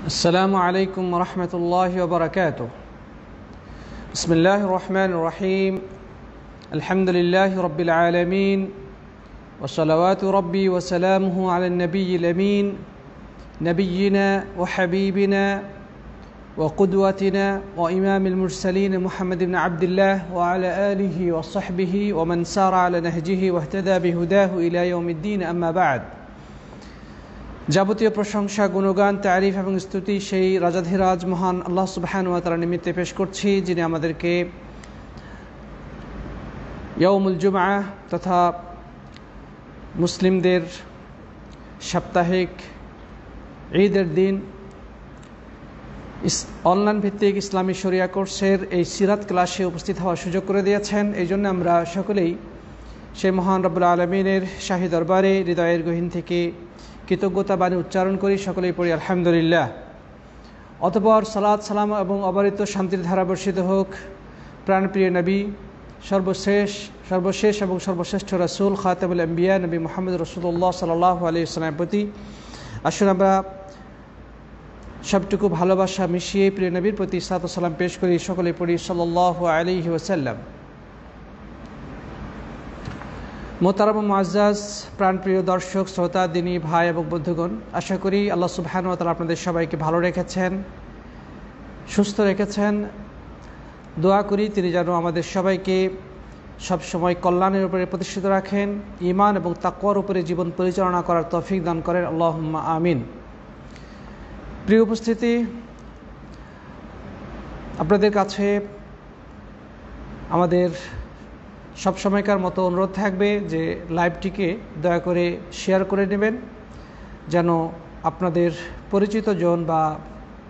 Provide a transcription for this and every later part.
السلام عليكم ورحمة الله وبركاته. بسم الله الرحمن الرحيم. الحمد لله رب العالمين، وصلوات ربي وسلامه على النبي الأمين نبينا وحبيبنا وقدوتنا وإمام المرسلين محمد بن عبد الله وعلى آله وصحبه ومن سار على نهجه واهتدى بهداه إلى يوم الدين. أما بعد. যাবতীয় প্রশংসা, গুণগান, তারিফ এবং স্তুতি সেই রাজাধিরাজ মহান আল্লাহ সুবহানাহু ওয়া তাআলা নিমিত্তে পেশ করছি, যিনি আমাদেরকে ইয়াউমুল জুমআহ তথা মুসলিমদের সাপ্তাহিক ঈদের দিন অনলাইন ভিত্তিক ইসলামী শরিয়া কোর্সের এই সিরাত ক্লাসে উপস্থিত হওয়ার সুযোগ করে দিয়েছেন। এই জন্য আমরা সকলেই সেই মহান রব্বুল আলামিনের শাহী দরবারে হৃদয়ের গহীন থেকে কৃতজ্ঞতা বাণী উচ্চারণ করি, সকলেই পড়ি আলহামদুলিল্লাহ। অতঃপর সালাত সালাম এবং অবারিত শান্তির ধারা বর্ষিত হোক প্রাণপ্রিয় নবী, সর্বশেষ এবং সর্বশ্রেষ্ঠ রাসূল খাতামুল আম্বিয়া নবী মুহাম্মদ রাসূলুল্লাহ সাল্লাল্লাহু আলাইহি ওয়াসাল্লামের প্রতি। আসুন আমরা সবটুকু ভালোবাসা মিশিয়ে প্রিয় নবীর প্রতি সালাত ও সালাম পেশ করি, সকলেই পড়ি সাল্লাল্লাহু আলাইহি ওয়াসাল্লাম। মোহতারাম ও মুআজ্জাজ প্রাণপ্রিয় দর্শক, শ্রোতা, দিনী ভাই এবং বন্ধুগণ, আশা করি আল্লাহ সুবহানাহু ওয়া তাআলা আপনাদের সবাইকে ভালো রেখেছেন, সুস্থ রেখেছেন। দোয়া করি তিনি যেন আমাদের সবাইকে সবসময় কল্যাণের উপরে প্রতিষ্ঠিত রাখেন, ঈমান এবং তাকওয়ার উপরে জীবন পরিচালনা করার তৌফিক দান করেন, আল্লাহুম্মা আমিন। প্রিয় উপস্থিতি, আপনাদের কাছে আমাদের সব সময়কার মতো অনুরোধ থাকবে যে লাইভটিকে দয়া করে শেয়ার করে নেবেন, যেন আপনাদের পরিচিত জন বা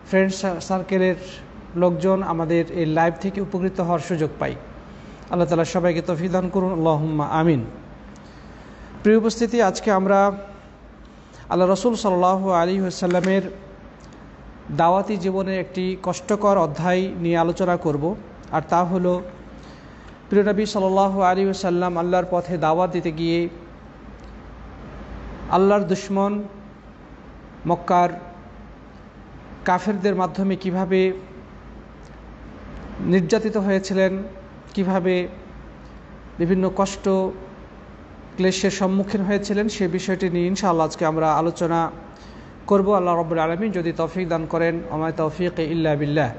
ফ্রেন্ড সার্কেলের লোকজন আমাদের এই লাইভ থেকে উপকৃত হওয়ার সুযোগ পায়। আল্লাহ তাআলা সবাইকে তৌফিক দান করুন, আল্লাহুম্মা আমিন। প্রিয় উপস্থিতি, আজকে আমরা আল্লাহ রাসূল সাল্লাল্লাহু আলাইহি ওয়াসাল্লামের দাওয়াতি জীবনের একটি কষ্টকর অধ্যায় নিয়ে আলোচনা করব, আর তা হলো প্রিয় নবী সাল্লাল্লাহু আলাইহি ওয়াসাল্লাম আল্লাহর পথে দাওয়াত দিতে গিয়ে আল্লাহর দুশমন মক্কার কাফেরদের মাধ্যমে কিভাবে নির্যাতিত হয়েছিলেন, কিভাবে বিভিন্ন কষ্ট ক্লেশের সম্মুখীন হয়েছিলেন, সে বিষয়টি নিয়ে ইনশাআল্লাহ আজকে আমরা আলোচনা করব। আল্লাহ রাব্বুল আলামিন যদি তৌফিক দান করেন, ওমা তাওফীক ইল্লা বিল্লাহ।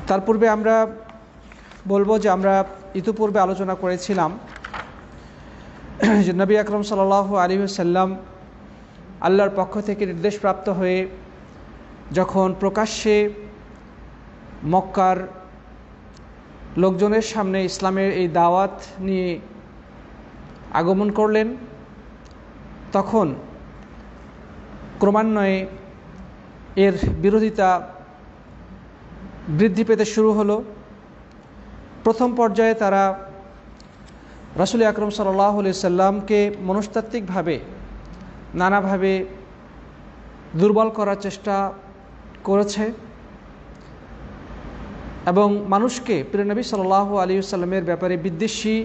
তার পূর্বে আমরা বলবো যে আমরা ইতিপূর্বে আলোচনা করেছিলাম যে নবী আকরাম সাল্লাল্লাহু আলাইহি ওয়াসাল্লাম আল্লাহর পক্ষ থেকে নির্দেশপ্রাপ্ত হয়ে যখন প্রকাশ্যে মক্কার লোকজনের সামনে ইসলামের এই দাওয়াত নিয়ে আগমন করলেন, তখন ক্রমান্বয়ে এর বিরোধিতা বৃদ্ধি পেতে শুরু হলো। প্রথম পর্যায়ে তারা রাসূল আকরাম সাল্লাল্লাহু আলাইহি সাল্লামকে মনস্তাত্ত্বিকভাবে নানাভাবে দুর্বল করার চেষ্টা করেছে এবং মানুষকে প্রিয় নবী সাল্লাল্লাহু আলাইহি সাল্লামের ব্যাপারে বিদ্বেষী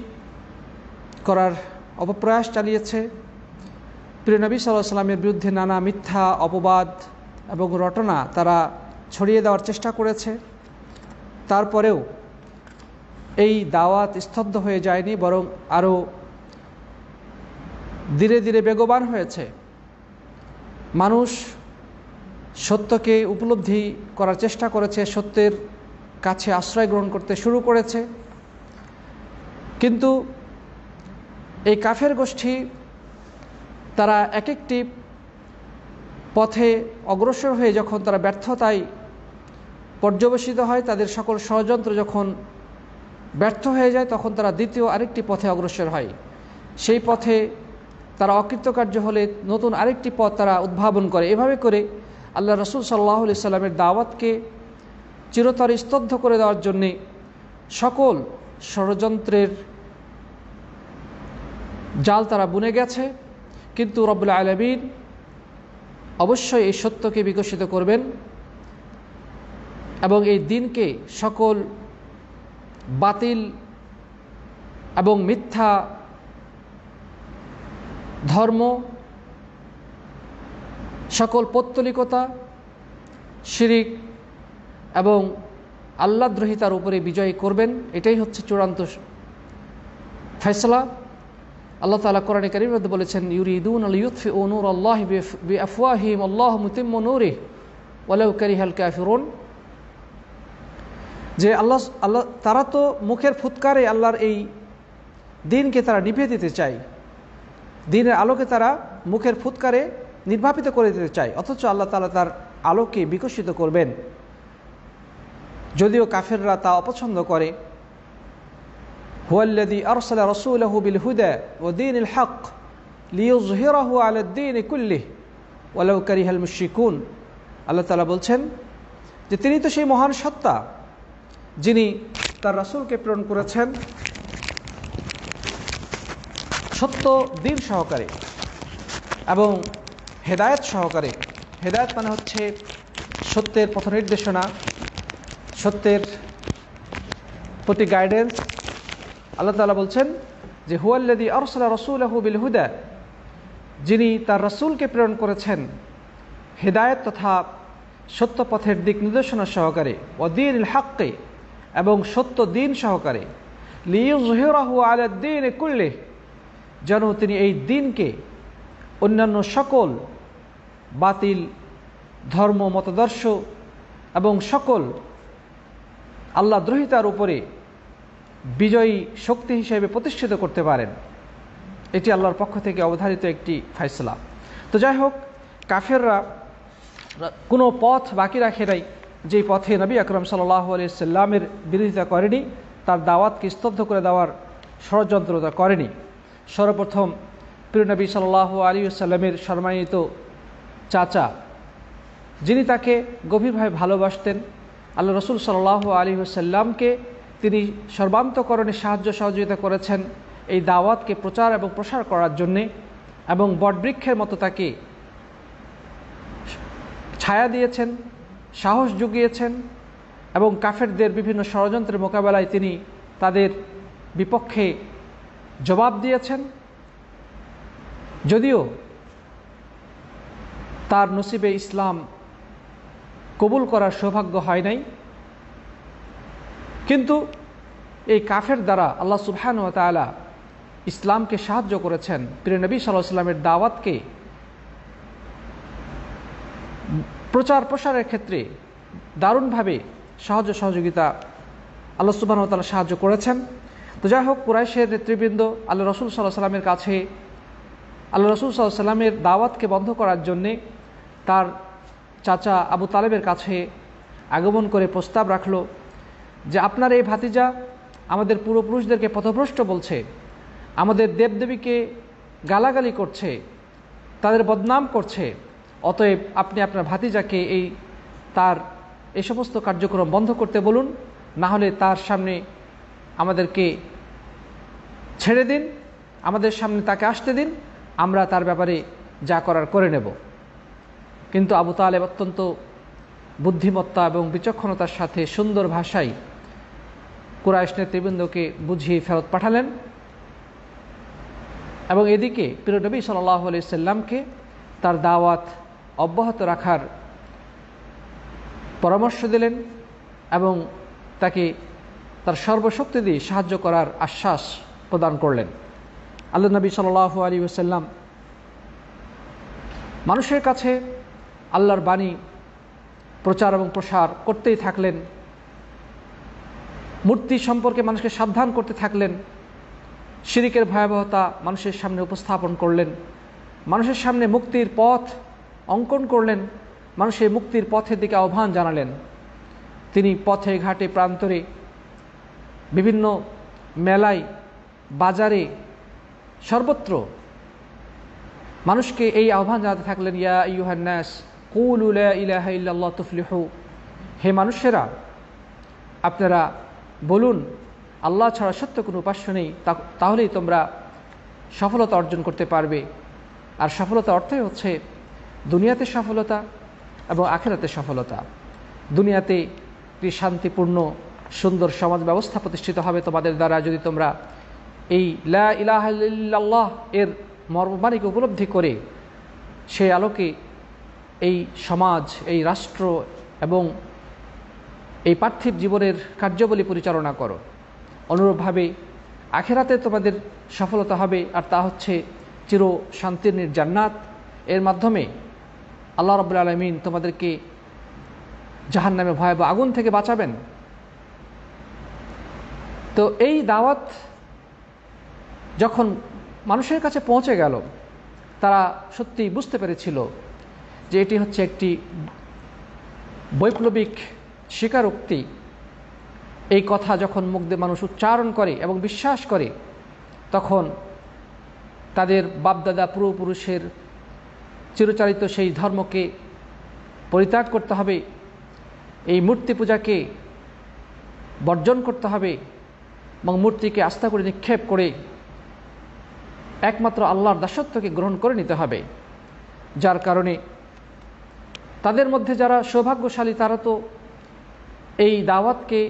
করার অপপ্রয়াস চালিয়েছে। প্রিয় নবী সাল্লাল্লাহু আলাইহি সাল্লামের বিরুদ্ধে নানা মিথ্যা অপবাদ এবং রটনা তারা ছড়িয়ে দেওয়ার চেষ্টা করেছে। তারপরেও এই দাওয়াত স্তব্ধ হয়ে যায়নি, বরং আরও ধীরে ধীরে বেগবান হয়েছে। মানুষ সত্যকে উপলব্ধি করার চেষ্টা করেছে, সত্যের কাছে আশ্রয় গ্রহণ করতে শুরু করেছে। কিন্তু এই কাফের গোষ্ঠী তারা এক একটি পথে অগ্রসর হয়ে যখন তারা ব্যর্থতায় পর্যবসিত হয়, তাদের সকল ষড়যন্ত্র যখন ব্যর্থ হয়ে যায়, তখন তারা দ্বিতীয় আরেকটি পথে অগ্রসর হয়। সেই পথে তারা অকৃতকার্য হলে নতুন আরেকটি পথ তারা উদ্ভাবন করে। এভাবে করে আল্লাহ রাসূল সাল্লাল্লাহু আলাইহি সাল্লামের দাওয়াতকে চিরতরে স্তব্ধ করে দেওয়ার জন্যে সকল ষড়যন্ত্রের জাল তারা বুনে গেছে। কিন্তু রব্বুল আলামিন অবশ্যই এই সত্যকে বিকশিত করবেন এবং এই দিনকে সকল বাতিল এবং মিথ্যা ধর্ম সকল পৌত্তলিকতা, শিরিক এবং আল্লাহদ্রোহিতার উপরে বিজয় করবেন। এটাই হচ্ছে চূড়ান্ত ফয়সালা। আল্লাহ তাআলা কোরআনে কারীমের মধ্যে বলেছেন, ইউরিদুনা লিইউতফিউ নূরাল্লাহি বিআফওয়াহিহিম আল্লাহু মুতিম্মু নূরিহি ওয়ালাউ কারিহাল কাফিরুন। যে আল্লাহ তারা তো মুখের ফুৎকারে আল্লাহর এই দিনকে তারা নিভিয়ে দিতে চায়, দিনের আলোকে তারা মুখের ফুৎকারে নির্বাপিত করে দিতে চায়, অথচ আল্লাহ তাআলা তার আলোকে বিকশিত করবেন, যদিও কাফেররা তা অপছন্দ করে। হুয়াল্লাযী আরসালা রাসূলাহু বিল হুদা ওয়া দীনিল হক লিইয়ুযহিরাহু আলাদ দীনি কুল্লিহি ওয়ালাউ কারিহাল মুশরিকুন। আল্লাহ তাআলা বলছেন যে তিনি তো সেই মহান সত্তা যিনি তার রাসূলকে প্রেরণ করেছেন সত্য দিন সহকারে এবং হেদায়েত সহকারে। হেদায়েত মানে হচ্ছে সত্যের পথ নির্দেশনা, সত্যের প্রতি গাইডেন্স। আল্লাহ তাআলা বলছেন যে হুয়াল্লাযী আরসালা রাসূলাহু বিল হুদা, যিনি তার রাসূলকে প্রেরণ করেছেন হেদায়েত তথা সত্য পথের দিক নির্দেশনা সহকারে, ওয়া দীনিল হক, এবং সত্য দিন সহকারে, লিইয়ুযহিরাহু আলাদ দীনি কুল্লিহি, যেন তিনি এই দিনকে অন্যান্য সকল বাতিল ধর্ম মতাদর্শ এবং সকল আল্লাহদ্রোহিতার উপরে বিজয়ী শক্তি হিসেবে প্রতিষ্ঠিত করতে পারেন। এটি আল্লাহর পক্ষ থেকে অবধারিত একটি ফয়সালা। তো যাই হোক, কাফেররা কোনো পথ বাকি রাখে নাই যেই পথে নবী আকরাম সাল্লাল্লাহু আলাইহি সাল্লামের বিরোধিতা করেনি, তার দাওয়াতকে স্তব্ধ করে দেওয়ার ষড়যন্ত্রতা করেনি। সর্বপ্রথম প্রিয় নবী সাল্লাল্লাহু আলাইহি সাল্লামের সম্মানিত চাচা, যিনি তাকে গভীরভাবে ভালোবাসতেন, আল্লাহ রসুল সাল্লাল্লাহু আলাইহি সাল্লামকে তিনি সর্বান্তকরণে সাহায্য সহযোগিতা করেছেন এই দাওয়াতকে প্রচার এবং প্রসার করার জন্যে, এবং বটবৃক্ষের মতো তাকে ছায়া দিয়েছেন, সাহস জুগিয়েছেন, এবং কাফেরদের বিভিন্ন ষড়যন্ত্রের মোকাবেলায় তিনি তাদের বিপক্ষে জবাব দিয়েছেন। যদিও তার নসিবে ইসলাম কবুল করার সৌভাগ্য হয় নাই, কিন্তু এই কাফের দ্বারা আল্লাহ সুবহানাহু ওয়া তাআলা ইসলামকে সাহায্য করেছেন। প্রিয় নবী সাল্লাল্লাহু আলাইহি ওয়াসাল্লামের দাওয়াতকে প্রচার প্রসারের ক্ষেত্রে দারুণভাবে সাহায্য সহযোগিতা আল্লাহ সুবহানাহু ওয়া তাআলা সাহায্য করেছেন। তো যাই হোক, কুরাইশের নেতৃবৃন্দ আল্লাহ রসুল সাল্লাল্লাহু আলাইহি ওয়াসাল্লামের কাছে আল্লাহ রসুল সাল্লাল্লাহু আলাইহি ওয়াসাল্লামের দাওয়াতকে বন্ধ করার জন্যে তার চাচা আবু তালেবের কাছে আগমন করে প্রস্তাব রাখল যে আপনার এই ভাতিজা আমাদের পূর্বপুরুষদেরকে পথভ্রষ্ট বলছে, আমাদের দেবদেবীকে গালাগালি করছে, তাদের বদনাম করছে, অতএব আপনি আপনার ভাতিজাকে তার এই সমস্ত কার্যক্রম বন্ধ করতে বলুন, না হলে তার সামনে আমাদেরকে ছেড়ে দিন, আমাদের সামনে তাকে আসতে দিন, আমরা তার ব্যাপারে যা করার করে নেব। কিন্তু আবু তালেব অত্যন্ত বুদ্ধিমত্তা এবং বিচক্ষণতার সাথে সুন্দর ভাষায় কুরাইশ নেতৃবৃন্দকে বুঝিয়ে ফেরত পাঠালেন, এবং এদিকে প্রিয় নবী সাল্লাল্লাহু আলাইহি সাল্লামকে তার দাওয়াত অব্যাহত রাখার পরামর্শ দিলেন এবং তাকে তার সর্বশক্তি দিয়ে সাহায্য করার আশ্বাস প্রদান করলেন। আল্লাহ নবী সাল্লাল্লাহু আলাইহি ওয়াসাল্লাম মানুষের কাছে আল্লাহর বাণী প্রচার এবং প্রসার করতেই থাকলেন, মূর্তি সম্পর্কে মানুষকে সাবধান করতে থাকলেন, শিরিকের ভয়াবহতা মানুষের সামনে উপস্থাপন করলেন, মানুষের সামনে মুক্তির পথ অঙ্কন করলেন, মানুষের মুক্তির পথের দিকে আহ্বান জানালেন। তিনি পথে ঘাটে প্রান্তরে বিভিন্ন মেলায় বাজারে সর্বত্র মানুষকে এই আহ্বান জানাতে থাকলেন, ইয়া আইয়ুহান নাস কুলু লা ইলাহা ইল্লাল্লাহ তুফলিহু, হে মানুষেরা আপনারা বলুন আল্লাহ ছাড়া সত্য কোনো উপাস্য নেই, তাহলেই তোমরা সফলতা অর্জন করতে পারবে। আর সফলতা অর্থই হচ্ছে দুনিয়াতে সফলতা এবং আখিরাতে সফলতা। দুনিয়াতে একটি শান্তিপূর্ণ সুন্দর সমাজ ব্যবস্থা প্রতিষ্ঠিত হবে তোমাদের দ্বারা যদি তোমরা এই লা ইলাহা ইল্লাল্লাহ এর মর্মবাণীকে উপলব্ধি করে সেই আলোকে এই সমাজ, এই রাষ্ট্র এবং এই পার্থিব জীবনের কার্যাবলী পরিচালনা করো। অনুরূপভাবে আখিরাতে তোমাদের সফলতা হবে, আর তা হচ্ছে চির শান্তির জান্নাত। এর মাধ্যমে আল্লাহ রাব্বুল আলামিন তোমাদেরকে জাহান্নামে ভয়াবহ আগুন থেকে বাঁচাবেন। তো এই দাওয়াত যখন মানুষের কাছে পৌঁছে গেল, তারা সত্যি বুঝতে পেরেছিল যে এটি হচ্ছে একটি বৈপ্লবিক স্বীকারোক্তি। এই কথা যখন মুখ দিয়ে মানুষ উচ্চারণ করে এবং বিশ্বাস করে, তখন তাদের বাপদাদা পূর্বপুরুষের চিরচারিত সেই ধর্মকে পরিত্যাগ করতে হবে, এই মূর্তি পূজাকে বর্জন করতে হবে এবং মূর্তিকে আস্থা করে নিক্ষেপ করে একমাত্র আল্লাহর দাসত্বকে গ্রহণ করে নিতে হবে। যার কারণে তাদের মধ্যে যারা সৌভাগ্যশালী, তারা তো এই দাওয়াতকে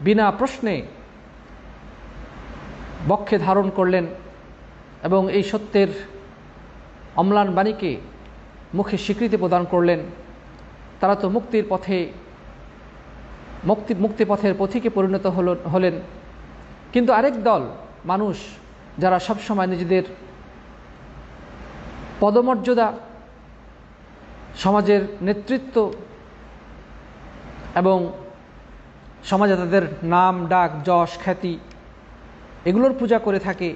বিনা প্রশ্নে বক্ষে ধারণ করলেন এবং এই সত্যের অম্লান বাণীকে মুখে স্বীকৃতি প্রদান করলেন। তারা তো মুক্তির পথে মুক্তিপথের পথিকে পরিণত হলেন। কিন্তু আরেক দল মানুষ, যারা সবসময় নিজেদের পদমর্যাদা, সমাজের নেতৃত্ব এবং সমাজে তাদের নাম ডাক যশ খ্যাতি এগুলোর পূজা করে থাকে,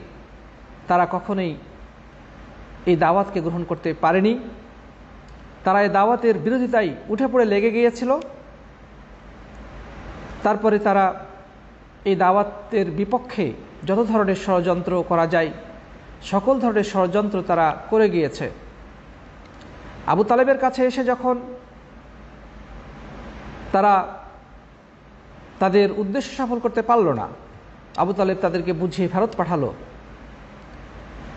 তারা কখনোই এই দাওয়াতকে গ্রহণ করতে পারেনি। তারা এই দাওয়াতের বিরোধিতায় উঠে পড়ে লেগে গিয়েছিল। তারপরে তারা এই দাওয়াতের বিপক্ষে যত ধরনের ষড়যন্ত্র করা যায় সকল ধরনের ষড়যন্ত্র তারা করে গিয়েছে। আবু তালেবের কাছে এসে যখন তারা তাদের উদ্দেশ্য সফল করতে পারল না, আবু তালেব তাদেরকে বুঝিয়ে ফেরত পাঠালো।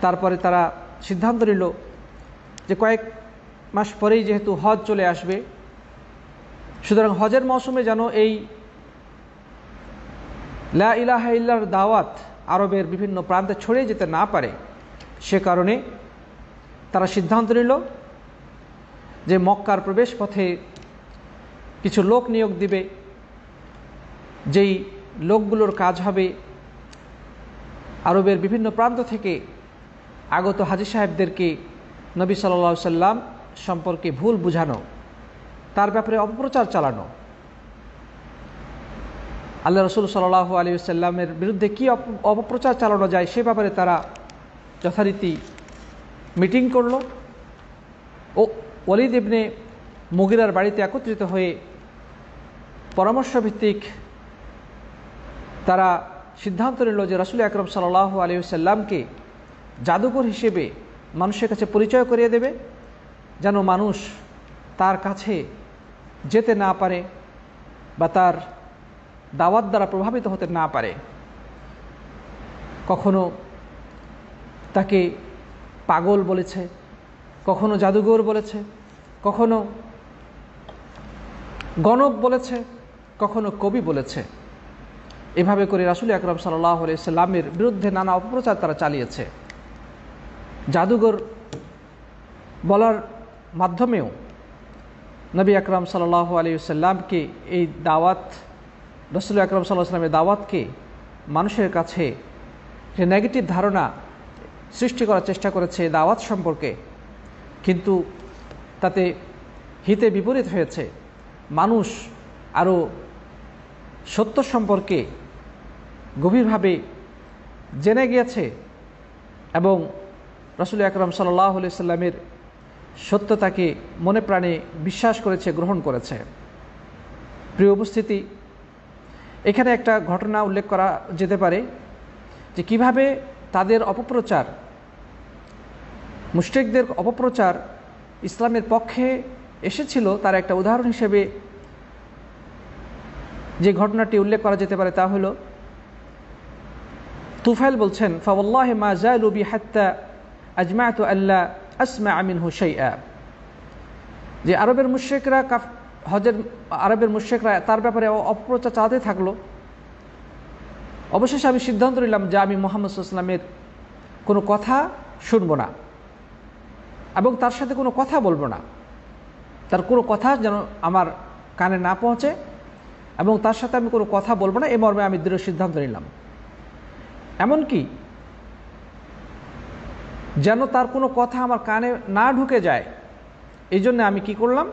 তারপরে তারা সিদ্ধান্ত নিল যে কয়েক মাস পরেই যেহেতু হজ চলে আসবে, সুতরাং হজের মৌসুমে যেন এই লা ইলাহা ইল্লাল্লাহর দাওয়াত আরবের বিভিন্ন প্রান্তে ছড়িয়ে যেতে না পারে, সে কারণে তারা সিদ্ধান্ত নিল যে মক্কার প্রবেশ পথে কিছু লোক নিয়োগ দিবে, যেই লোকগুলোর কাজ হবে আরবের বিভিন্ন প্রান্ত থেকে আগত হাজী সাহেবদেরকে নবী সাল্লাল্লাহু আলাইহি সাল্লাম সম্পর্কে ভুল বুঝানো, তার ব্যাপারে অপপ্রচার চালানো। আল্লাহ রসুল সাল্লাল্লাহু আলাইহি ওয়াসাল্লামের বিরুদ্ধে কী অপপ্রচার চালানো যায় সে ব্যাপারে তারা যথারীতি মিটিং করল ও ওয়ালিদ ইবনে মুগিরার বাড়িতে একত্রিত হয়ে পরামর্শভিত্তিক তারা সিদ্ধান্ত নিল যে রাসূল আকরাম সাল্লাল্লাহু আলাইহি ওয়াসাল্লামকে জাদুকর হিসেবে মানুষের কাছে পরিচয় করিয়ে দেবে, যেন মানুষ তার কাছে যেতে না পারে বা তার দাওয়াত দ্বারা প্রভাবিত হতে না পারে। কখনো তাকে পাগল বলেছে, কখনো জাদুঘর বলেছে, কখনো গণক বলেছে, কখনো কবি বলেছে। এভাবে করে রাসূল আকরাম সাল্লাল্লাহু আলাইহি ওয়াসাল্লামের বিরুদ্ধে নানা অপপ্রচার তারা চালিয়েছে। জাদুঘর বলার মাধ্যমেও নবী আকরাম সাল্লাল্লাহু আলাইহি ওয়াসাল্লামকে এই দাওয়াত, রাসূল আকরাম সাল্লাল্লাহু আলাইহি ওয়াসাল্লামের দাওয়াতকে মানুষের কাছে যে নেগেটিভ ধারণা সৃষ্টি করার চেষ্টা করেছে দাওয়াত সম্পর্কে, কিন্তু তাতে হিতে বিপরীত হয়েছে। মানুষ আরও সত্য সম্পর্কে গভীরভাবে জেনে গিয়েছে এবং রাসূল আকরাম সাল্লাল্লাহু আলাইহি ওয়াসাল্লামের সত্যতাকে মনে প্রাণে বিশ্বাস করেছে, গ্রহণ করেছে। প্রিয় উপস্থিতি, এখানে একটা ঘটনা উল্লেখ করা যেতে পারে যে কিভাবে তাদের অপপ্রচার, মুশরিকদের অপপ্রচার ইসলামের পক্ষে এসেছিল। তার একটা উদাহরণ হিসেবে যে ঘটনাটি উল্লেখ করা যেতে পারে তা হলো, তুফাইল বলছেন, ফাওয়াল্লাহি মা জালু বি হাত্তা আজমাতু আল্লা আসমা মিনহু শাইআ, যে আরবের মুশরিকরা আরবের মুশরিকরা তার ব্যাপারে অপপ্রচার চালাতে থাকলো। অবশেষে আমি সিদ্ধান্ত নিলাম যে আমি মুহাম্মদ সাল্লাল্লাহু আলাইহি ওয়াসাল্লামের কোনো কথা শুনব না এবং তার সাথে কোনো কথা বলবো না। তার কোনো কথা যেন আমার কানে না পৌঁছে এবং তার সাথে আমি কোনো কথা বলবো না, এই মর্মে আমি দৃঢ় সিদ্ধান্ত নিলাম। এমনকি যেন তার কোনো কথা আমার কানে না ঢুকে যায়, এই জন্য আমি কি করলাম,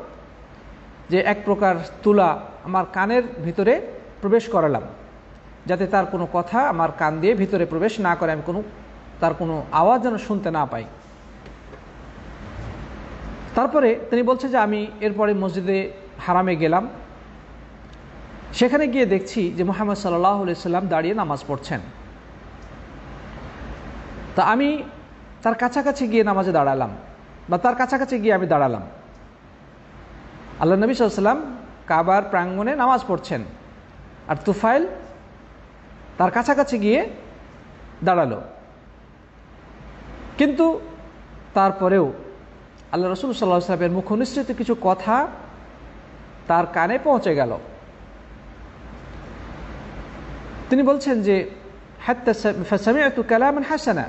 যে এক প্রকার তুলা আমার কানের ভিতরে প্রবেশ করালাম, যাতে তার কোনো কথা আমার কান দিয়ে ভিতরে প্রবেশ না করে, আমি তার কোনো আওয়াজ যেন শুনতে না পাই। তারপরে তিনি বলছে যে আমি এরপরে মসজিদে হারামে গেলাম। সেখানে গিয়ে দেখছি যে মুহাম্মদ সাল্লাল্লাহু আলাইহি সাল্লাম দাঁড়িয়ে নামাজ পড়ছেন। তা আমি তার কাছাকাছি গিয়ে নামাজে দাঁড়ালাম, বা তার কাছাকাছি গিয়ে আমি দাঁড়ালাম। আল্লাহ নবী সাল্লাল্লাহু আলাইহি সাল্লাম কাবার প্রাঙ্গণে নামাজ পড়ছেন, আর তুফাইল তার কাছাকাছি গিয়ে দাঁড়ালো। কিন্তু তারপরেও আল্লাহ রাসূল সাল্লাল্লাহু আলাইহি ওয়াসাল্লামের মুখ নিঃসৃত কিছু কথা তার কানে পৌঁছে গেল। তিনি বলছেন যে হাত্তা ফাসামি'তু কালামান হাসানা,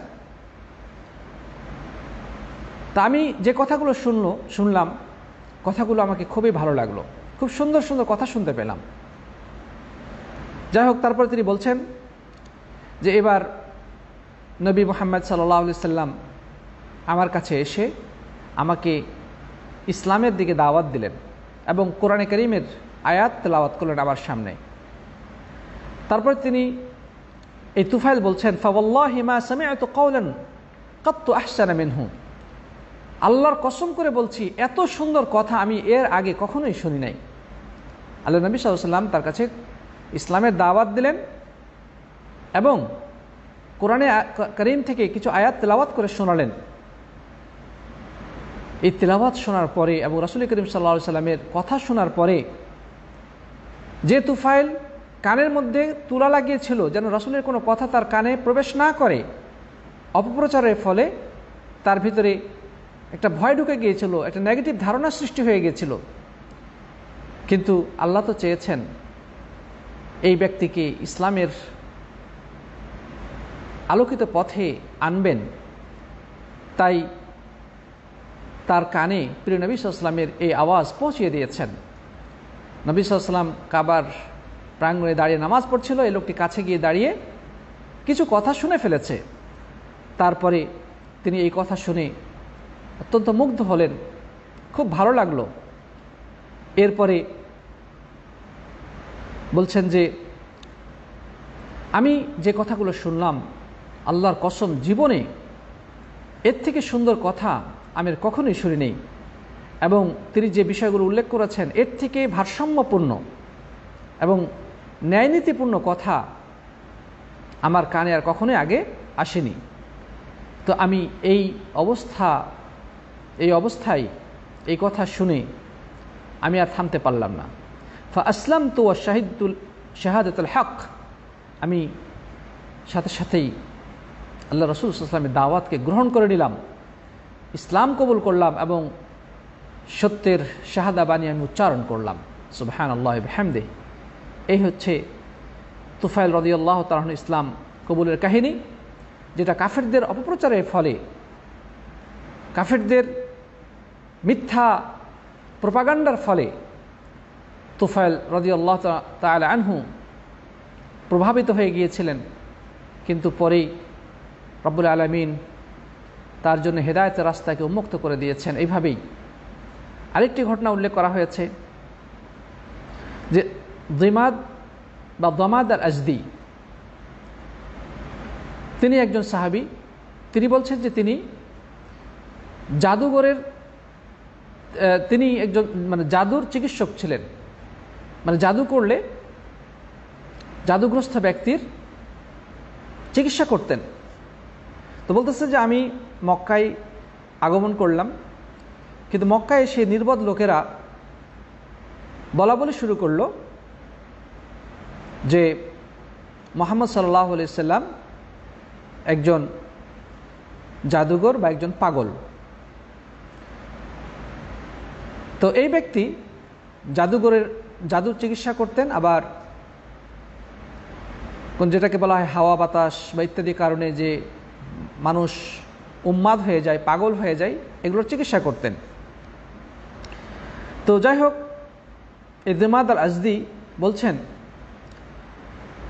তা আমি যে কথাগুলো শুনলাম কথাগুলো আমাকে খুবই ভালো লাগলো, খুব সুন্দর সুন্দর কথা শুনতে পেলাম। যাই হোক, তারপরে তিনি বলছেন যে এবার নবী মুহাম্মদ সাল্লাল্লাহু আলাইহি সাল্লাম আমার কাছে এসে আমাকে ইসলামের দিকে দাওয়াত দিলেন এবং কোরআনে কারীমের আয়াত তেলাওয়াত করলেন আমার সামনে। তারপর তিনি এই তুফাইল বলছেন, ফাওয়াল্লাহি মা সামি'তু কাওলান কাত্তু আহসানা মিনহু, আল্লাহর কসম করে বলছি এত সুন্দর কথা আমি এর আগে কখনোই শুনি নাই। আল্লাহ নবী সাল্লাল্লাহু আলাইহি ওয়াসাল্লাম তার কাছে ইসলামের দাওয়াত দিলেন এবং কোরআনে কারীম থেকে কিছু আয়াত তেলাওয়াত করে শোনালেন। এই তেলাওয়াত শোনার পরে এবং রাসূল করিম সাল্লাল্লাহু আলাইহি ওয়াসাল্লামের কথা শোনার পরে যে তুফাইল কানের মধ্যে তুলা লাগিয়েছিল যেন রাসূলের কোনো কথা তার কানে প্রবেশ না করে, অপপ্রচারের ফলে তার ভিতরে একটা ভয় ঢুকে গিয়েছিল, একটা নেগেটিভ ধারণা সৃষ্টি হয়ে গিয়েছিল। কিন্তু আল্লাহ তো চেয়েছেন এই ব্যক্তিকে ইসলামের আলোকিত পথে আনবেন, তাই তার কানে প্রিয় নবী সাল্লাল্লাহু আলাইহি ওয়াসাল্লামের এই আওয়াজ পৌঁছিয়ে দিয়েছেন। নবী সাল্লাল্লাহু আলাইহি ওয়াসাল্লাম কাবার প্রাঙ্গণে দাঁড়িয়ে নামাজ পড়ছিল, এই লোকটি কাছে গিয়ে দাঁড়িয়ে কিছু কথা শুনে ফেলেছে। তারপরে তিনি এই কথা শুনে অত্যন্ত মুগ্ধ হলেন, খুব ভালো লাগলো। এরপরে বলছেন যে আমি যে কথাগুলো শুনলাম আল্লাহর কসম জীবনে এর থেকে সুন্দর কথা আমি কখনোই শুনি নেই, এবং তিনি যে বিষয়গুলো উল্লেখ করেছেন এর থেকে ভারসাম্যপূর্ণ এবং ন্যায়নীতিপূর্ণ কথা আমার কানে আর কখনোই আগে আসেনি। তো আমি এই অবস্থায় এই কথা শুনে আমি আর থামতে পারলাম না। ফাআসলামতু ওয়া শাহিদতু শাহাদাতুল হক, আমি সাথে সাথেই আল্লাহ রাসূল সাল্লাল্লাহু আলাইহি ওয়াসাল্লামের দাওয়াতকে গ্রহণ করে নিলাম, ইসলাম কবুল করলাম এবং সত্যের শাহাদা বাণী আমি উচ্চারণ করলাম। সুবহানাল্লাহি ওয়া বিহামদিহি। এই হচ্ছে তুফাইল রাদিয়াল্লাহু তাআলা আনহু ইসলাম কবুলের কাহিনী, যেটা কাফেরদের অপপ্রচারের ফলে, কাফেরদের মিথ্যা প্রপাগান্ডার ফলে তুফাইল রাদিয়াল্লাহু তাআলা আনহু প্রভাবিত হয়ে গিয়েছিলেন, কিন্তু পরেই রব্বুল আলামিন তার জন্য হেদায়েতের রাস্তাকে উন্মুক্ত করে দিয়েছেন। এইভাবেই আরেকটি ঘটনা উল্লেখ করা হয়েছে যে দামাদ আল আজদি, তিনি একজন সাহাবী। তিনি বলছেন যে তিনি একজন জাদুর চিকিৎসক ছিলেন, জাদু করলে জাদুগ্রস্ত ব্যক্তির চিকিৎসা করতেন। তো বলতেছে যে আমি মক্কায় আগমন করলাম, কিন্তু মক্কায় এসে নির্বোধ লোকেরা বলা বলি শুরু করলো যে মুহাম্মদ সাল্লাল্লাহু আলাইহি সাল্লাম একজন জাদুঘর বা একজন পাগল। তো এই ব্যক্তি জাদুর চিকিৎসা করতেন, আবার যেটাকে বলা হয় হাওয়া বাতাস বা ইত্যাদি কারণে যে মানুষ উন্মাদ হয়ে যায়, পাগল হয়ে যায়, এগুলোর চিকিৎসা করতেন। তো তো যাই হোক, এই দিমাদ আল আজদি বলছেন,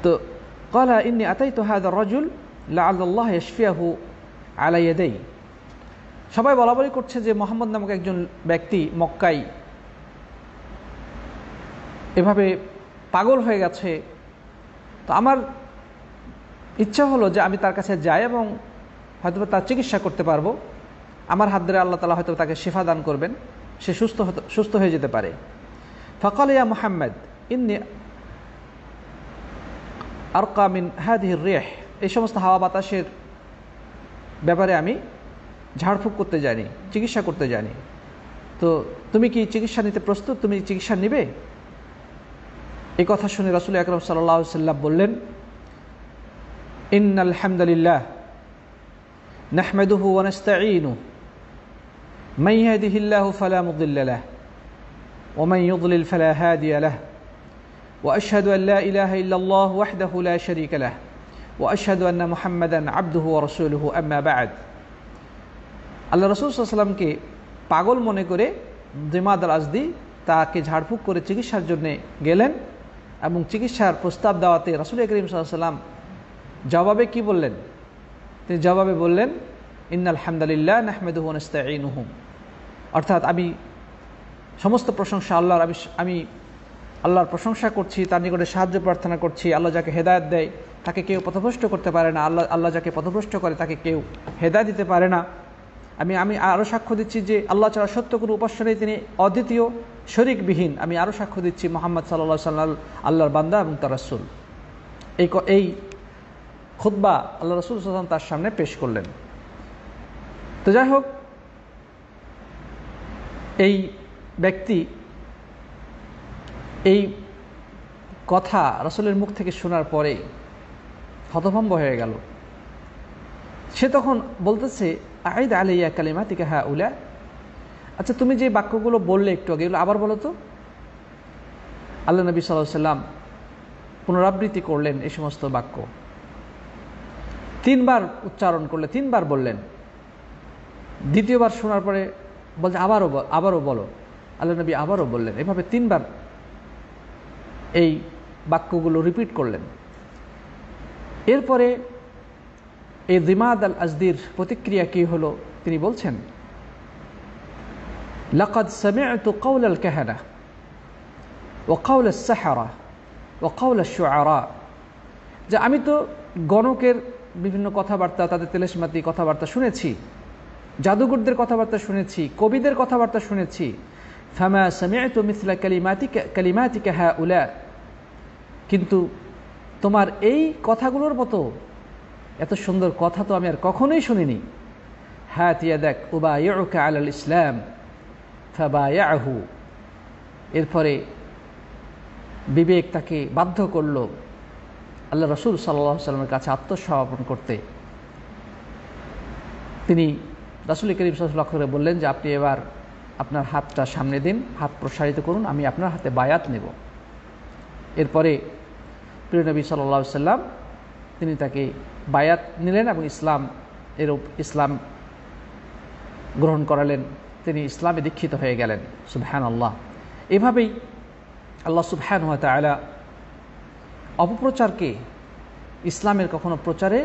তো ক্বালা ইন্নী আতাইতু হাযা আর-রাজুল লাআল্লাল্লাহ ইয়াশফিয়াহু আলা ইয়াদাই। সবাই বলাবলি করছে যে মুহাম্মদ নামক একজন ব্যক্তি মক্কায় এভাবে পাগল হয়ে গেছে। তো আমার ইচ্ছা হলো যে আমি তার কাছে যাই এবং হয়তো তার চিকিৎসা করতে পারবো। আমার হাত ধরে আল্লাহ তাআলা হয়তো তাকে শিফা দান করবেন, সে সুস্থ হয়ে যেতে পারে। ফাকাল ইয়া মুহাম্মদ ইন্নী আরকা মিন হাদিহি আর-রিহ। এই সমস্ত হাওয়া বাতাসের ব্যাপারে আমি ঝাড়ফুঁক করতে জানি, চিকিৎসা করতে জানি। তো তুমি কি চিকিৎসা নিতে প্রস্তুত? তুমি চিকিৎসা নিবে? এই কথা শুনে রাসূল আকরাম সাল্লাল্লাহু আলাইহি ওয়াসাল্লাম বললেন, ইন্নাল হামদালিল্লাহ নাহমাদুহু ওয়া নাস্তাঈনুহু মান ইয়াহদিহিল্লাহু ফালা মুদিল্লা লাহু ওয়া মান ইউদ্লিল ফালা হাদিয়া লাহু ওয়া আশহাদু আন লা ইলাহা ইল্লাল্লাহু ওয়াহদাহু লা শারীকা লাহু ওয়া আশহাদু আন্না মুহাম্মাদান আবদুহু ওয়া রাসূলুহু আম্মা বা'দ। আল্লাহ রাসূল সাল্লাল্লাহু আলাইহি ওয়াসাল্লামকে পাগল মনে করে দিমাদ আল আজদি তাকে ঝাড়ফুঁক করে চিকিৎসার জন্য গেলেন এবং চিকিৎসার প্রস্তাব দেওয়াতে রাসূল করিম সাল্লাল্লাহু আলাইহি ওয়াসাল্লাম জবাবে কি বললেন? তিনি জবাবে বললেন, ইন্নাল হামদালিল্লাহ নাহমাদুহু ওয়া নাস্তাঈনুহু। অর্থাৎ আমি সমস্ত প্রশংসা আল্লাহর, আমি আল্লাহর প্রশংসা করছি, তার নিকটে সাহায্য প্রার্থনা করছি। আল্লাহ যাকে হেদায়েত দেয় তাকে কেউ পথভ্রষ্ট করতে পারে না, আল্লাহ যাকে পথভ্রষ্ট করে তাকে কেউ হেদায়েত দিতে পারে না। আমি আরও সাক্ষ্য দিচ্ছি যে আল্লাহ ছাড়া সত্য কোনো উপাস্য নেই, তিনি অদ্বিতীয়, শরীকবিহীন। আমি আরও সাক্ষ্য দিচ্ছি মুহাম্মদ সাল্লাল্লাহু আলাইহি ওয়াসাল্লাম আল্লাহর বান্দা এবং তার রাসূল। এই খুতবা আল্লাহ রাসূল সাল্লাল্লাহু আলাইহি ওয়াসাল্লাম তার সামনে পেশ করলেন। তো যাই হোক, এই ব্যক্তি এই কথা রাসূলের মুখ থেকে শোনার পরে হতভম্ব হয়ে গেল। সে তখন বলতেছে, আইদ আলাইয়া কালিমাতিকা হাউলা। আচ্ছা, তুমি যে বাক্যগুলো বললে একটু আগে, এগুলো আবার বলো তো। আল্লাহ নবী সাল্লাল্লাহু আলাইহি ওয়াসাল্লাম পুনরাবৃত্তি করলেন এই সমস্ত বাক্য, 3 বার উচ্চারণ করলে, 3 বার বললেন। দ্বিতীয়বার শোনার পরে বলছে আবারও বলো। আল্লাহ নবী আবারও বললেন। এভাবে 3 বার এই বাক্যগুলো রিপিট করলেন। এরপরে এই দিমাদ আল আজদির প্রতিক্রিয়া কি হলো তিনি বলছেন, লাকাদ সামি'তু কাওলা আল কাহানা ওয়া কাওলা আস সাহারা ওয়া কাওলা আশ শুআরা। যে আমি তো গণকের বিভিন্ন কথাবার্তা, তাদের তেলেসমাতি কথাবার্তা শুনেছি, জাদুঘরদের কথাবার্তা শুনেছি, কবিদের কথাবার্তা শুনেছি। ফামা সামি'তু মিসলা কালিমাতিকা হাউলা। কিন্তু তোমার এই কথাগুলোর মতো এত সুন্দর কথা তো আমি আর কখনোই শুনিনি। হাত ইয়াদাক উবাইউকা আলাল ইসলাম ফাবায়াহু। এরপরে বিবেক তাকে বাধ্য করল আল্লাহ রাসূল সাল্লাল্লাহু আলাইহি ওয়াসাল্লামের কাছে আত্মসমর্পণ করতে। তিনি রাসূল করিম সাল্লাল্লাহু আলাইহি ওয়াসাল্লাম বললেন যে আপনি এবার আপনার হাতটা সামনে দিন, হাত প্রসারিত করুন, আমি আপনার হাতে বায়াত নেব। এরপরে প্রিয় নবী সাল্লাল্লাহু আলাইহি ওয়াসাল্লাম তিনি তাকে বায়াত নিলেন এবং ইসলাম গ্রহণ করালেন। তিনি ইসলামে দীক্ষিত হয়ে গেলেন। সুবহানাল্লাহ। এভাবেই আল্লাহ সুবহানাহু ওয়া তাআলা অপপ্রচারকে ইসলামের কখনো প্রচারে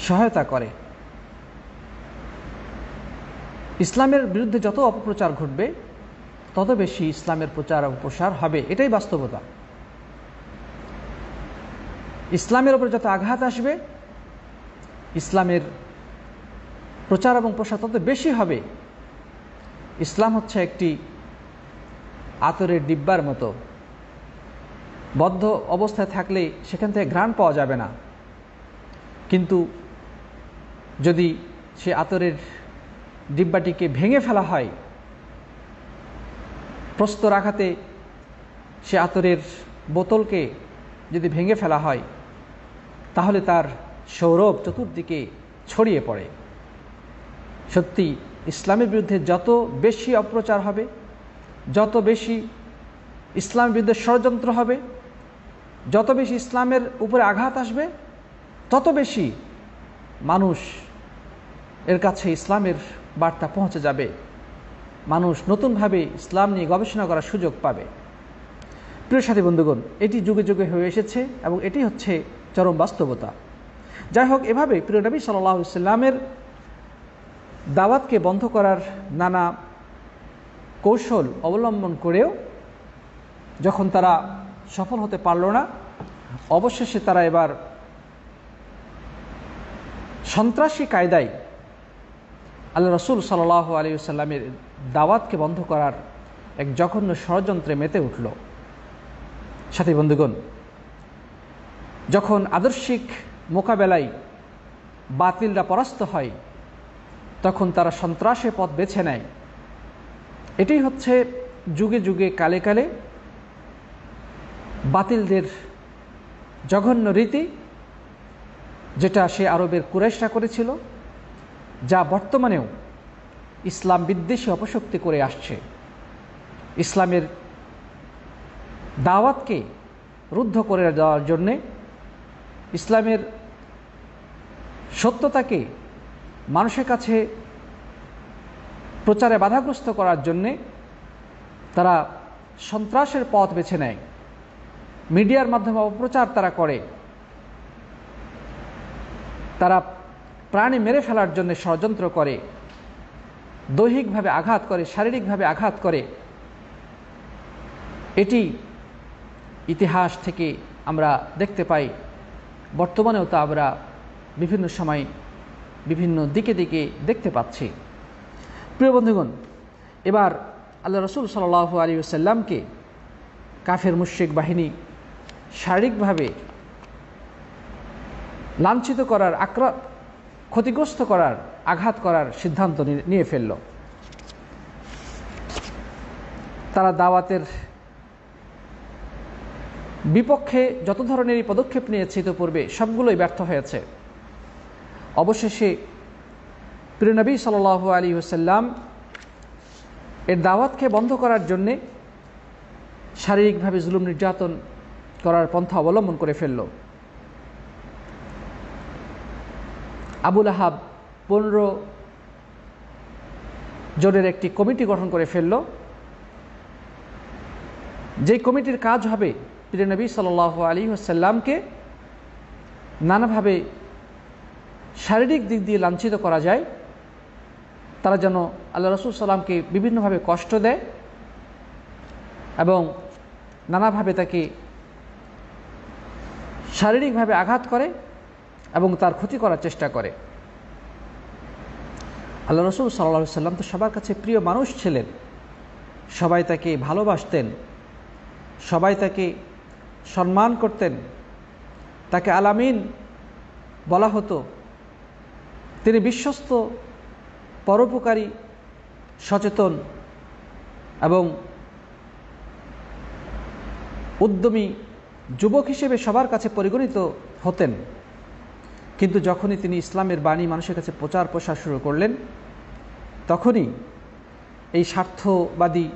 সহায়তা করে। ইসলামের বিরুদ্ধে যত অপপ্রচার ঘটবে তত বেশি ইসলামের প্রচার এবং প্রসার হবে, এটাই বাস্তবতা। ইসলামের উপর যত আঘাত আসবে ইসলামের প্রচার এবং প্রসার তত বেশি হবে। ইসলাম হচ্ছে একটি আতরের ডিব্বার মতো, বদ্ধ অবস্থায় থাকলে সেখান থেকে ঘ্রাণ পাওয়া যাবে না, কিন্তু যদি সে আতরের ডিব্বাটিকে ভেঙে ফেলা হয়, প্রস্তর আঘাতে সে আতরের বোতলকে যদি ভেঙে ফেলা হয় তাহলে তার সৌরভ চতুর্দিকে ছড়িয়ে পড়ে। সত্যি ইসলামের বিরুদ্ধে যত বেশি অপপ্রচার হবে, যত বেশি ইসলামের বিরুদ্ধে ষড়যন্ত্র হবে, যত বেশি ইসলামের উপরে আঘাত আসবে, তত বেশি মানুষ এর কাছে ইসলামের বার্তা পৌঁছে যাবে। মানুষ নতুনভাবে ইসলাম নিয়ে গবেষণা করার সুযোগ পাবে। প্রিয় সাথী বন্ধুগণ, এটি যুগে যুগে হয়ে এসেছে এবং এটি হচ্ছে চরম বাস্তবতা। যাই হোক, এভাবে প্রিয় নবী সাল্লাল্লাহু আলাইহি সাল্লামের দাওয়াতকে বন্ধ করার নানা কৌশল অবলম্বন করেও যখন তারা সফল হতে পারল না, অবশেষে তারা এবার সন্ত্রাসী কায়দায় আল্লাহ রসুল সাল্লাল্লাহু আলাইহি সাল্লামের দাওয়াতকে বন্ধ করার এক জঘন্য ষড়যন্ত্রে মেতে উঠল। সাথী বন্ধুগণ, যখন আদর্শিক মোকাবেলায় বাতিলরা পরাস্ত হয়, তখন তারা সন্ত্রাসের পথ বেছে নেয়। এটি হচ্ছে যুগে যুগে কালে কালে বাতিলদের জঘন্য রীতি, যেটা সে আরবের কুরাইশরা করেছিল, যা বর্তমানেও ইসলাম বিদ্বেষী অপশক্তি করে আসছে। ইসলামের দাওয়াতকে রুদ্ধ করে দেওয়ার জন্যে, ইসলামের সত্যতাকে মানুষের কাছে প্রচারে বাধাগ্রস্ত করার জন্যে তারা সন্ত্রাসের পথ বেছে নেয়। মিডিয়ার মাধ্যমে অপপ্রচার তারা করে, তারা প্রাণী মেরে ফেলার জন্য ষড়যন্ত্র করে, দৈহিকভাবে আঘাত করে, শারীরিকভাবে আঘাত করে। এটি ইতিহাস থেকে আমরা দেখতে পাই, বর্তমানেও তা আমরা বিভিন্ন সময় বিভিন্ন দিকে দিকে দেখতে পাচ্ছি। প্রিয় বন্ধুগণ, এবার আল্লাহ রসুল সাল্লাল্লাহু আলাইহি ওয়াসাল্লামকে কাফের মুশরিক বাহিনী শারীরিকভাবে লাঞ্ছিত করার, ক্ষতিগ্রস্ত করার, আঘাত করার সিদ্ধান্ত নিয়ে ফেলল। তারা দাওয়াতের বিপক্ষে যত ধরনেরই পদক্ষেপ নিয়েছে ইতিপূর্বে, সবগুলোই ব্যর্থ হয়েছে। অবশেষে প্রিয় নবী সাল্লাল্লাহু আলাইহি ওয়াসাল্লাম এর দাওয়াতকে বন্ধ করার জন্যে শারীরিকভাবে জুলুম নির্যাতন করার পন্থা অবলম্বন করে ফেলল। আবু লাহাব 15 জনের একটি কমিটি গঠন করে ফেলল, যেই কমিটির কাজ হবে প্রিয় নবী সাল্লাল্লাহু আলাইহি ওয়াসাল্লামকে নানাভাবে শারীরিক দিক দিয়ে লাঞ্ছিত করা যায়। তারা যেন আল্লাহ রসুল সাল্লামকে বিভিন্নভাবে কষ্ট দেয় এবং নানাভাবে তাকে শারীরিকভাবে আঘাত করে এবং তার ক্ষতি করার চেষ্টা করে। আল্লাহ রসুল সাল্লাল্লাহু আলাইহি ওয়াসাল্লাম তো সবার কাছে প্রিয় মানুষ ছিলেন, সবাই তাকে ভালোবাসতেন, সবাই তাকে সম্মান করতেন, তাকে আলামিন বলা হতো। তিনি বিশ্বস্ত, পরোপকারী, সচেতন এবং উদ্যমী যুবক হিসেবে সবার কাছে পরিগণিত হতেন। কিন্তু যখনই তিনি ইসলামের বাণী মানুষের কাছে প্রচার প্রসার শুরু করলেন, তখনই এই স্বার্থবাদী,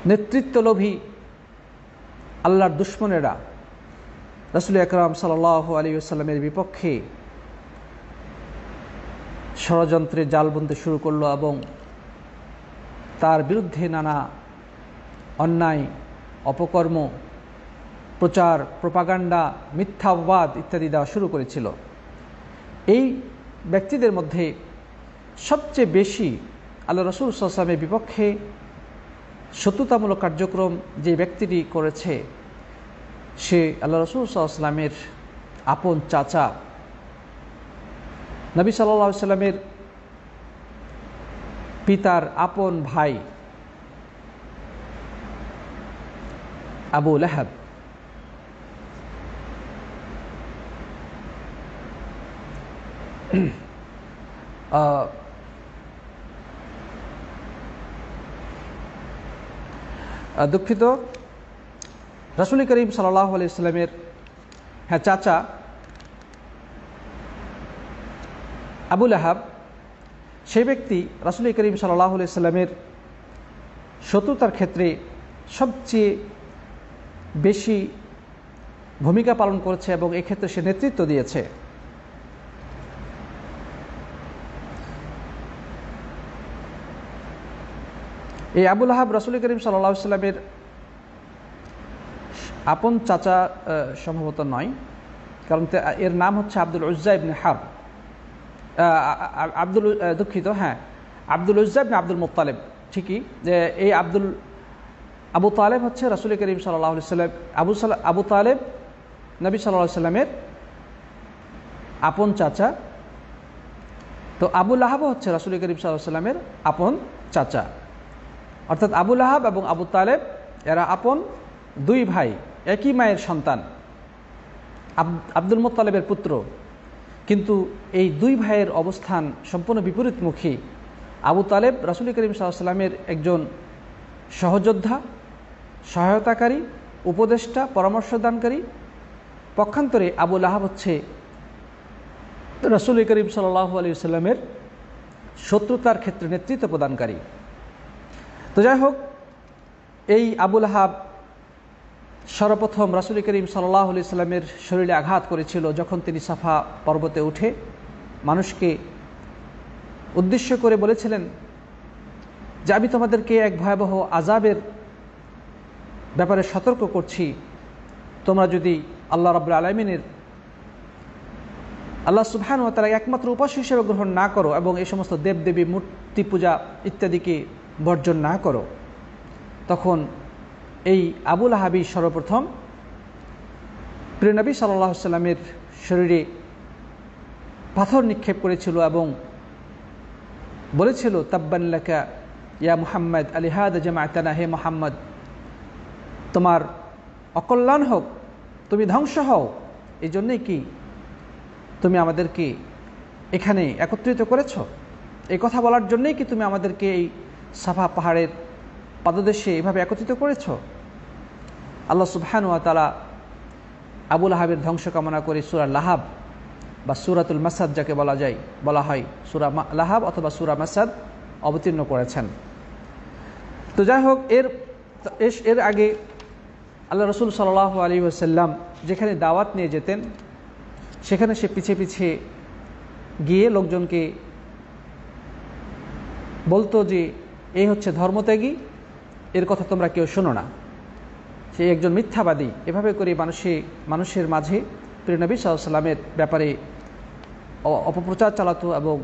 নেতৃত্বলোভী আল্লাহর দুশমনেরা রাসূল আকরাম সাল্লাল্লাহু আলাইহি ওয়াসাল্লামের বিপক্ষে ষড়যন্ত্রে জাল বুনতে শুরু করলো এবং তার বিরুদ্ধে নানা অন্যায়, অপকর্ম, প্রচার, প্রোপাগান্ডা, মিথ্যা অপবাদ ইত্যাদি দেওয়া শুরু করেছিল। এই ব্যক্তিদের মধ্যে সবচেয়ে বেশি আল্লাহ রসুল সাল্লাল্লাহু আলাইহি ওয়াসাল্লামের বিপক্ষে শত্রুতামূলক কার্যক্রম যে ব্যক্তিটি করেছে, সে আল্লাহ রসুল সাল্লাল্লাহু আলাইহি ওয়াসাল্লামের আপন চাচা, নবী সাল্লাল্লাহু আলাইহি ওয়াসাল্লামের পিতার আপন ভাই আবু লাহাব। দুঃখিত, রাসূল করিম সাল্লাল্লাহু আলাইহি ওয়াসাল্লামের চাচা আবু লাহাব, সেই ব্যক্তি রাসূল করিম সাল্লাল্লাহু আলাইহি ওয়াসাল্লামের শত্রুতার ক্ষেত্রে সবচেয়ে বেশি ভূমিকা পালন করেছে এবং এক্ষেত্রে সে নেতৃত্ব দিয়েছে। এই আবুল আহাব রাসূল করিম সাল্লাল্লাহু আলাইহি ওয়াসাল্লামের আপন চাচা সম্ভবত নয়, কারণ এর নাম হচ্ছে আব্দুল উজ্জা ইবনে হারব, আব্দুল উজ্জা ইবনে আব্দুল মুত্তালিব। ঠিকই, যে এই আবু তালেব হচ্ছে রাসূল করিম সাল্লাল্লাহু আলাইহি ওয়াসাল্লাম, আবু তালেব নবী সাল্লাল্লাহু আলাইহি ওয়াসাল্লামের আপন চাচা। তো আবুল আহাব হচ্ছে রাসূল করিম সাল্লাল্লাহু আলাইহি ওয়াসাল্লামের আপন চাচা, অর্থাৎ আবুল আহাব এবং আবু তালেব এরা আপন দুই ভাই, একই মায়ের সন্তান, আব্দুল মুত্তালিবের পুত্র। কিন্তু এই দুই ভাইয়ের অবস্থান সম্পূর্ণ বিপরীতমুখী। আবু তালেব রাসূল করিম সাল্লাল্লাহু আলাইহি ওয়াসাল্লামের একজন সহযোদ্ধা, সহায়তাকারী, উপদেষ্টা, পরামর্শদানকারী। পক্ষান্তরে আবুল আহাব হচ্ছে রাসূল করিম সাল্লাল্লাহু আলাইহি ওয়াসাল্লামের শত্রুতার ক্ষেত্রে নেতৃত্ব প্রদানকারী। তো যাই হোক, এই আবুল আহাব সর্বপ্রথম রাসূল করিম সাল্লাল্লাহু আলাইহি ওয়াসাল্লামের শরীরে আঘাত করেছিল যখন তিনি সাফা পর্বতে উঠে মানুষকে উদ্দেশ্য করে বলেছিলেন যে আমি তোমাদেরকে এক ভয়াবহ আযাবের ব্যাপারে সতর্ক করছি, তোমরা যদি আল্লাহ রাব্বুল আলামিনের, আল্লাহ সুবহানাহু ওয়া তাআলা একমাত্র উপাস্য হিসেবে গ্রহণ না করো এবং এই সমস্ত দেবদেবী মূর্তি পূজা ইত্যাদিকে বর্জন না করো, তখন এই আবুল আহাবই সর্বপ্রথম প্রিয় নবী সাল্লাল্লাহু আলাইহি ওয়াসাল্লামের শরীরে পাথর নিক্ষেপ করেছিল এবং বলেছিল তাব্বান লাকা ইয়া মুহাম্মদ আলিহাদা জামাআতানা, হে মুহাম্মদ তোমার অকল্যাণ হোক, তুমি ধ্বংস হও, এই জন্যই কি তুমি আমাদেরকে এখানে একত্রিত করেছ? এই কথা বলার জন্যই কি তুমি আমাদেরকে এই সাফা পাহাড়ের পাদদেশে এভাবে একত্রিত করেছ? আল্লাহ সুবহানাহু ওয়া তাআলা আবুল আহাবের ধ্বংস কামনা করে সূরা লাহাব বা সূরাতুল মাসাদ যাকে বলা হয় সূরা লাহাব অথবা সূরা মাসাদ অবতীর্ণ করেছেন। তো যাই হোক, এর আগে আল্লাহ রাসূল সাল্লাল্লাহু আলাইহি ওয়াসাল্লাম যেখানে দাওয়াত নিয়ে যেতেন সেখানে সে পিছিয়ে পিছিয়ে গিয়ে লোকজনকে বলতো যে এই হচ্ছে ধর্মত্যাগী, এর কথা তোমরা কেউ শোনো না, সে একজন মিথ্যাবাদী। এভাবে করে মানুষের মাঝে প্রিয় নবী সাল্লাল্লাহু আলাইহি ওয়াসাল্লামের ব্যাপারে অপপ্রচার চালাতো এবং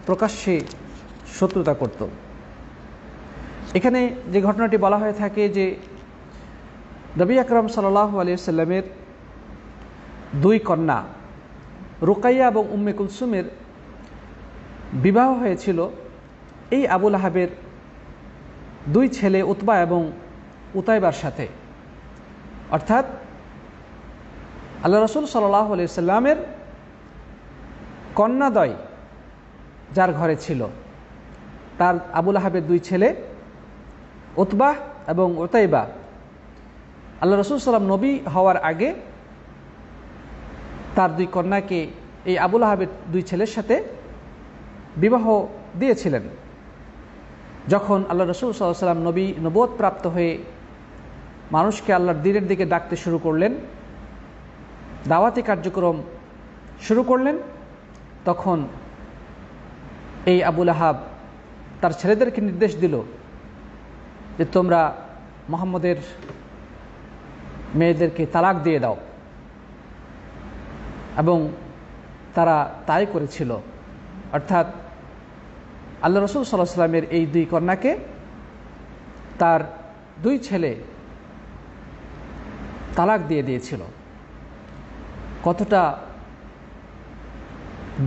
প্রকাশ্যে শত্রুতা করত। এখানে যে ঘটনাটি বলা হয়ে থাকে যে নবী আকরাম সাল্লাল্লাহু আলাইহি ওয়াসাল্লামের দুই কন্যা রুকাইয়া এবং উম্মে কুলসুমের বিবাহ হয়েছিল এই আবুল আহাবের দুই ছেলে উতবা এবং উতাইবার সাথে, অর্থাৎ আল্লাহ রাসূল সাল্লাল্লাহু আলাইহি ওয়াসাল্লামের কন্যাদ্বয় যার ঘরে ছিল, তার আবুল আহাবের দুই ছেলে উতবা এবং উতাইবা আল্লাহ রাসূল সাল্লাম নবী হওয়ার আগে তার দুই কন্যাকে এই আবুল আহাবের দুই ছেলের সাথে বিবাহ দিয়েছিলেন। যখন আল্লাহ রাসূল সাল্লাল্লাহু আলাইহি ওয়াসাল্লাম নবুয়ত প্রাপ্ত হয়ে মানুষকে আল্লাহর দ্বীনের দিকে ডাকতে শুরু করলেন, দাওয়াতি কার্যক্রম শুরু করলেন, তখন এই আবুল আহাব তার ছেলেদেরকে নির্দেশ দিল যে তোমরা মুহাম্মদের মেয়েদেরকে তালাক দিয়ে দাও, এবং তারা তাই করেছিল। অর্থাৎ আল্লাহ রাসূল সাল্লাল্লাহু আলাইহি ওয়াসাল্লামের এই দুই কন্যাকে তার দুই ছেলে তালাক দিয়ে দিয়েছিল। কতটা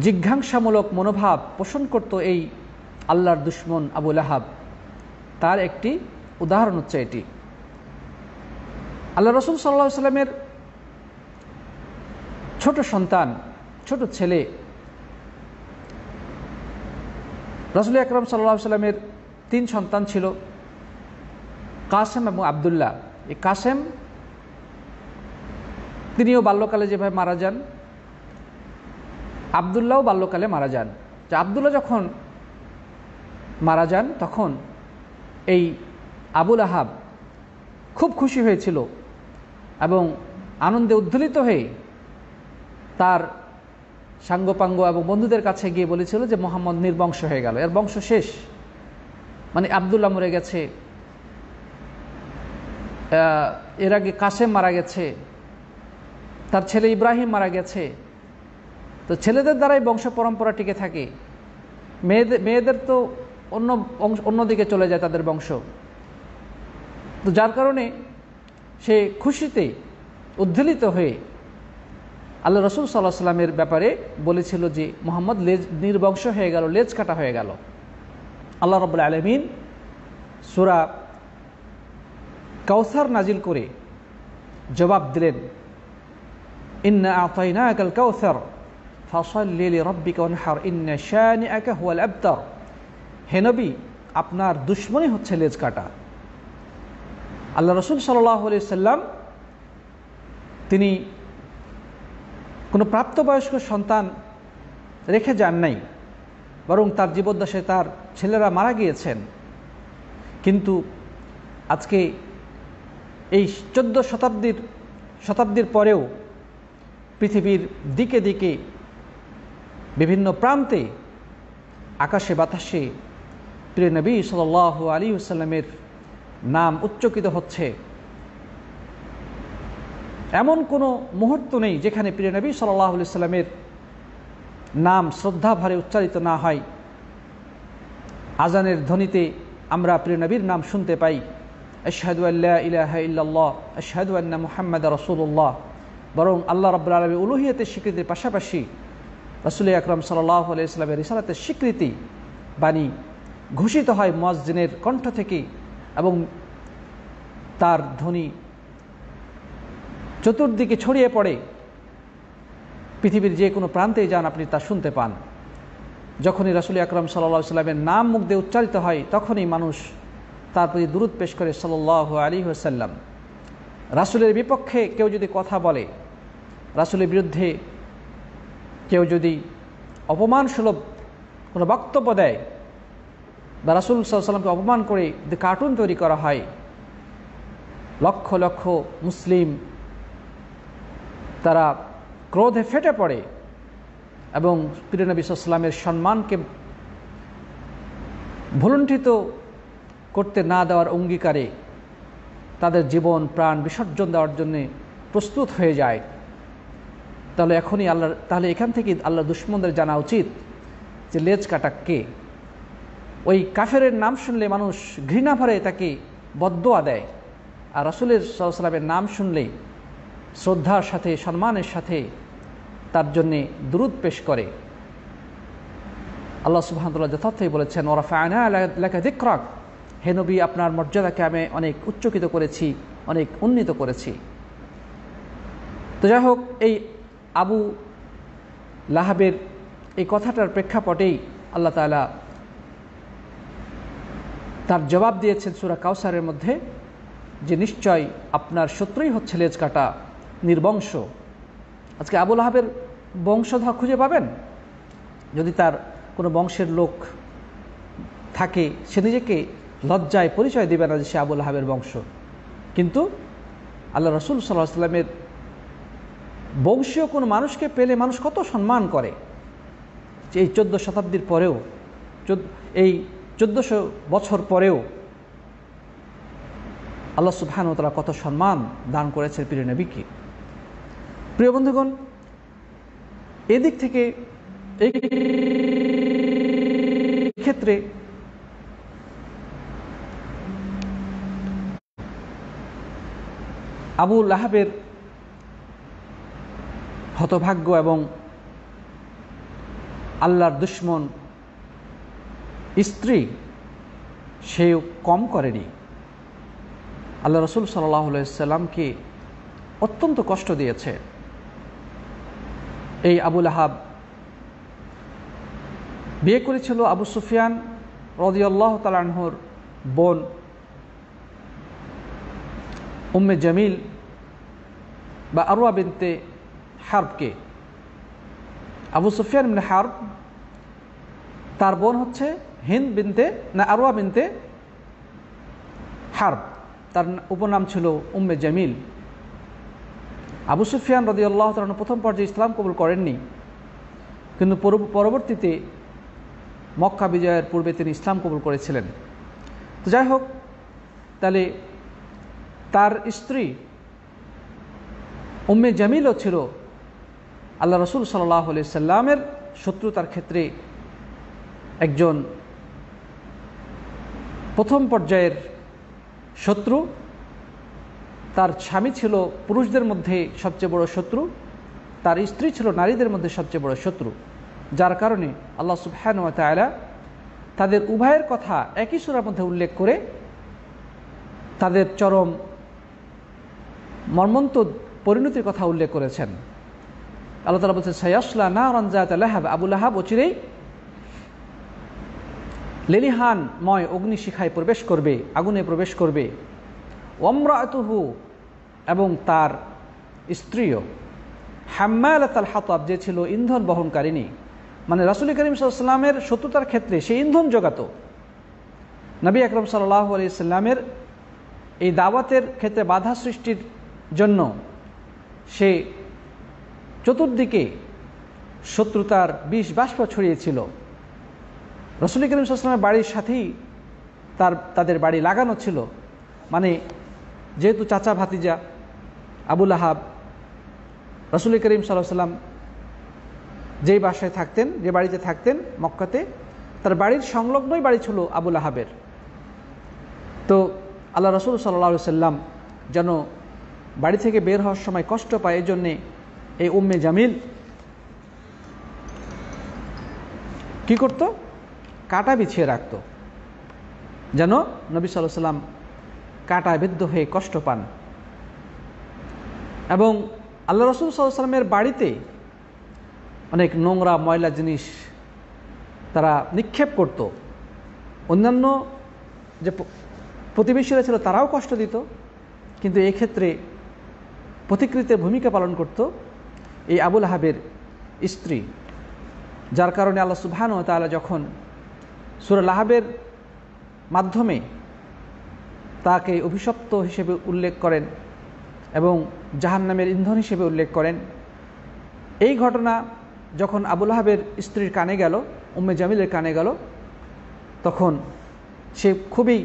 জিজ্ঞাসামূলক মনোভাব পোষণ করত এই আল্লাহর দুশমন আবুল আহাব, তার একটি উদাহরণ হচ্ছে এটি। আল্লাহ রাসূল সাল্লাল্লাহু আলাইহি ওয়াসাল্লামের ছোট সন্তান, ছোট ছেলে রাসূল আকরাম সাল্লাল্লাহু আলাইহি ওয়াসাল্লামের তিন সন্তান ছিল, কাসেম এবং আবদুল্লাহ। এই কাসেম তিনিও বাল্যকালে যেভাবে মারা যান, আবদুল্লাহও বাল্যকালে মারা যান। যে আবদুল্লাহ যখন মারা যান তখন এই আবুল আহাব খুব খুশি হয়েছিল এবং আনন্দে উদ্দোলিত হয়ে তার সাঙ্গপাঙ্গ এবং বন্ধুদের কাছে গিয়ে বলেছিল যে মুহাম্মদ নির্বংশ হয়ে গেল, এর বংশ শেষ। মানে আবদুল্লাহ মরে গেছে, এর আগে কাসেম মারা গেছে, তার ছেলে ইব্রাহিম মারা গেছে। তো ছেলেদের দ্বারাই বংশ পরম্পরা টিকে থাকে, মেয়েদের তো অন্যদিকে চলে যায় তাদের বংশ। তো যার কারণে সে খুশিতে উদ্বেলিত হয়ে আল্লাহ রসুল সাল্লাল্লাহু আলাইহি সাল্লামের ব্যাপারে বলেছিল যে মুহাম্মদ নির্বংশ হয়ে গেল, লেজ কাটা হয়ে গেল। আল্লাহ রাব্বুল আলামিন সূরা কাউসার নাজিল করে জবাব দিলেন, ইন্না আতাইনাকাল কাউসার ফাসাল্লি লিরাব্বিকা ওয়ানহার ইন্না শানিআকা হুয়াল আবতার। হে নবী, আপনার দুশমনই হচ্ছে লেজ কাটা। আল্লাহ রসুল সাল্লাল্লাহু আলাইহি সাল্লাম তিনি কোনো প্রাপ্তবয়স্ক সন্তান রেখে যান নাই, বরং তার জীবদ্দশায় তার ছেলেরা মারা গিয়েছেন। কিন্তু আজকে এই 14 শতাব্দীর পরেও পৃথিবীর দিকে দিকে বিভিন্ন প্রান্তে আকাশে বাতাসে প্রিয় নবী সাল্লাল্লাহু আলাইহি ওয়াসাল্লামের নাম উচ্চকিত হচ্ছে। এমন কোনো মুহূর্ত নেই যেখানে প্রিয় নবী সাল্লাল্লাহু আলাইহি ওয়াসাল্লামের নাম শ্রদ্ধা ভরে উচ্চারিত না হয়। আজানের ধ্বনিতে আমরা প্রিয় নবীর নাম শুনতে পাই, আশহাদু আল্লা ইলাহা ইল্লাল্লাহ, আশহাদু আন্না মুহাম্মাদার রাসূলুল্লাহ। বরং আল্লাহ রাব্বুল আলামিন উলুহিয়তের স্বীকৃতির পাশাপাশি রাসূল আকরাম সাল্লাল্লাহু আলাইহি ওয়াসাল্লামের রিসালাতের স্বীকৃতি বাণী ঘোষিত হয় মুয়াজ্জিনের কণ্ঠ থেকে, এবং তার ধ্বনি চতুর্দিকে ছড়িয়ে পড়ে। পৃথিবীর যে কোনো প্রান্তে যান আপনি তা শুনতে পান। যখনই রাসূল আকরাম সাল্লাল্লাহু আলাইহি ওয়াসাল্লামের নাম মুখ দিয়ে উচ্চারিত হয়, তখনই মানুষ তার প্রতি দুরূদ পেশ করে সাল্লাল্লাহু আলাইহি ওয়াসাল্লাম। রাসূলের বিপক্ষে কেউ যদি কথা বলে, রাসূলের বিরুদ্ধে কেউ যদি অপমানসুলভ কোনো বক্তব্য দেয়, বা রাসূল সাল্লাল্লাহু আলাইহি ওয়াসাল্লামকে অপমান করে যদি কার্টুন তৈরি করা হয়, লক্ষ লক্ষ মুসলিম তারা ক্রোধে ফেটে পড়ে এবং প্রিয় নবী সাল্লাল্লাহু আলাইহি ওয়াসাল্লামের সম্মানকে ভুলুণ্ঠিত করতে না দেওয়ার অঙ্গীকারে তাদের জীবন প্রাণ বিসর্জন দেওয়ার জন্য প্রস্তুত হয়ে যায়। তাহলে এখান থেকে আল্লাহর দুশমনদের জানা উচিত যে লেজ কাটা কে। ওই কাফেরের নাম শুনলে মানুষ ঘৃণা ভরে তাকে বদদোয়া দেয়, আর রাসূলের সাল্লাল্লাহু আলাইহি ওয়াসাল্লামের নাম শুনলেই শ্রদ্ধার সাথে সম্মানের সাথে তার জন্যে দুরূদ পেশ করে। আল্লাহ সুবহানাহু ওয়া তাআলা যথার্থই বলেছেন, ওয়া রাফা'না লাকা যিকরাক, হে নবী আপনার মর্যাদাকে আমি অনেক উচ্চকিত করেছি, অনেক উন্নীত করেছি। তো যাই হোক, এই আবু লাহাবের এই কথাটার প্রেক্ষাপটেই আল্লাহ তাআলা তার জবাব দিয়েছেন সূরা কাউসারের মধ্যে যে নিশ্চয় আপনার শত্রুই হচ্ছে লেজ কাটা, নির্বংশ। আজকে আবু লাহাবের বংশধর খুঁজে পাবেন? যদি তার কোনো বংশের লোক থাকে, সে নিজেকে লজ্জায় পরিচয় দেবে না যে সে আবু লাহাবের বংশ। কিন্তু আল্লাহ রাসূল সাল্লাল্লাহু আলাইহি ওয়াসাল্লামের বংশীয় কোনো মানুষকে পেলে মানুষ কত সম্মান করে। যে এই 14 শতাব্দীর পরেও, এই 1400 বছর পরেও আল্লাহ সুবহানাহু ওয়া তাআলা কত সম্মান দান করেছেন প্রিয় নবীকে। প্রিয় বন্ধুগণ, এদিক থেকে এই ক্ষেত্রে আবু লাহাবের হতভাগ্য এবং আল্লাহর দুশমন স্ত্রী সেও কম করেনি। আল্লাহ রাসূল সাল্লাল্লাহু আলাইহি ওয়াসাল্লামকে অত্যন্ত কষ্ট দিয়েছে। এই আবু লাহাব বিয়ে করেছিল আবু সুফিয়ান রাদিয়াল্লাহু তাআলা আনহুর বোন উম্মে জামিল বা আরওয়া বিনতে হারবকে। আবু সুফিয়ান ইবনে হারব, তার বোন হচ্ছে আরওয়া বিনতে হারব, তার উপনাম ছিল উম্মে জামিল। আবু সুফিয়ান রাদিয়াল্লাহু তাআলা আনহু প্রথম পর্যায়ে ইসলাম কবুল করেননি, কিন্তু পরবর্তীতে মক্কা বিজয়ের পূর্বে তিনি ইসলাম কবুল করেছিলেন। তো যাই হোক, তাহলে তার স্ত্রী উম্মে জামিলও ছিল আল্লাহ রসুল সাল্লাল্লাহু আলাইহি সাল্লামের শত্রুতার ক্ষেত্রে একজন প্রথম পর্যায়ের শত্রু। তার স্বামী ছিল পুরুষদের মধ্যে সবচেয়ে বড় শত্রু, তার স্ত্রী ছিল নারীদের মধ্যে সবচেয়ে বড় শত্রু, যার কারণে আল্লাহ সুবহানাহু ওয়া তাআলা তাদের উভয়ের কথা একই সূরার মধ্যে উল্লেখ করে তাদের চরম মর্মন্তুদ পরিণতির কথা উল্লেখ করেছেন। আল্লাহ তাআলা বলছেন, সায়াসলা নারান যাতা লাহাব, আবু লাহাব অচিরেই লেলিহানময় অগ্নিশিখায় প্রবেশ করবে, আগুনে প্রবেশ করবে। ওয়ামরাতুহু, এবং তার স্ত্রীও, হাম্মালাতাল হাতাব, যে ছিল ইন্ধন বহনকারিণী। মানে রাসূল করিম সাল্লাল্লাহু আলাইহি ওয়াসাল্লামের শত্রুতার ক্ষেত্রে সে ইন্ধন জোগাতো। নবী আকরাম সাল্লাল্লাহু আলাইহি সাল্লামের এই দাওয়াতের ক্ষেত্রে বাধা সৃষ্টির জন্য সে চতুর্দিকে শত্রুতার বিষ বাষ্প ছড়িয়েছিল। রাসূল করিম সাল্লাল্লাহু আলাইহি ওয়াসাল্লামের বাড়ির সাথেই তাদের বাড়ি লাগানো ছিল। মানে যেহেতু চাচা ভাতিজা আবু লাহাব, রাসূল করিম সাল্লাল্লাহু আলাইহি ওয়াসাল্লাম যেই বাসায় থাকতেন, যে বাড়িতে থাকতেন মক্কাতে, তার বাড়ির সংলগ্নই বাড়ি ছিল আবু লাহাবের। তো আল্লাহ রাসূল সাল্লাল্লাহু আলাইহি সাল্লাম যেন বাড়ি থেকে বের হওয়ার সময় কষ্ট পায়, এই জন্যে এই উম্মে জামিল কি করত? কাঁটা বিছিয়ে রাখত, যেন নবী সাল্লাল্লাহু আলাইহি সাল্লাম কাঁটায় বিদ্ধ হয়ে কষ্ট পান। এবং আল্লাহ রাসূল সাল্লাল্লাহু আলাইহি সাল্লামের বাড়িতে অনেক নোংরা ময়লা জিনিস তারা নিক্ষেপ করত। অন্যান্য যে প্রতিবেশীরা ছিল তারাও কষ্ট দিত, কিন্তু এক্ষেত্রে পথিকৃতে ভূমিকা পালন করত এই আবু লাহাবের স্ত্রী, যার কারণে আল্লাহ সুবহানাহু ওয়া তাআলা যখন সূরা লাহাবের মাধ্যমে তাকে অভিশপ্ত হিসেবে উল্লেখ করেন এবং জাহান্নামের ইন্ধন হিসেবে উল্লেখ করেন, এই ঘটনা যখন আবু লাহাবের স্ত্রীর কানে গেল, উম্মে জামিলের কানে গেল, তখন সে খুবই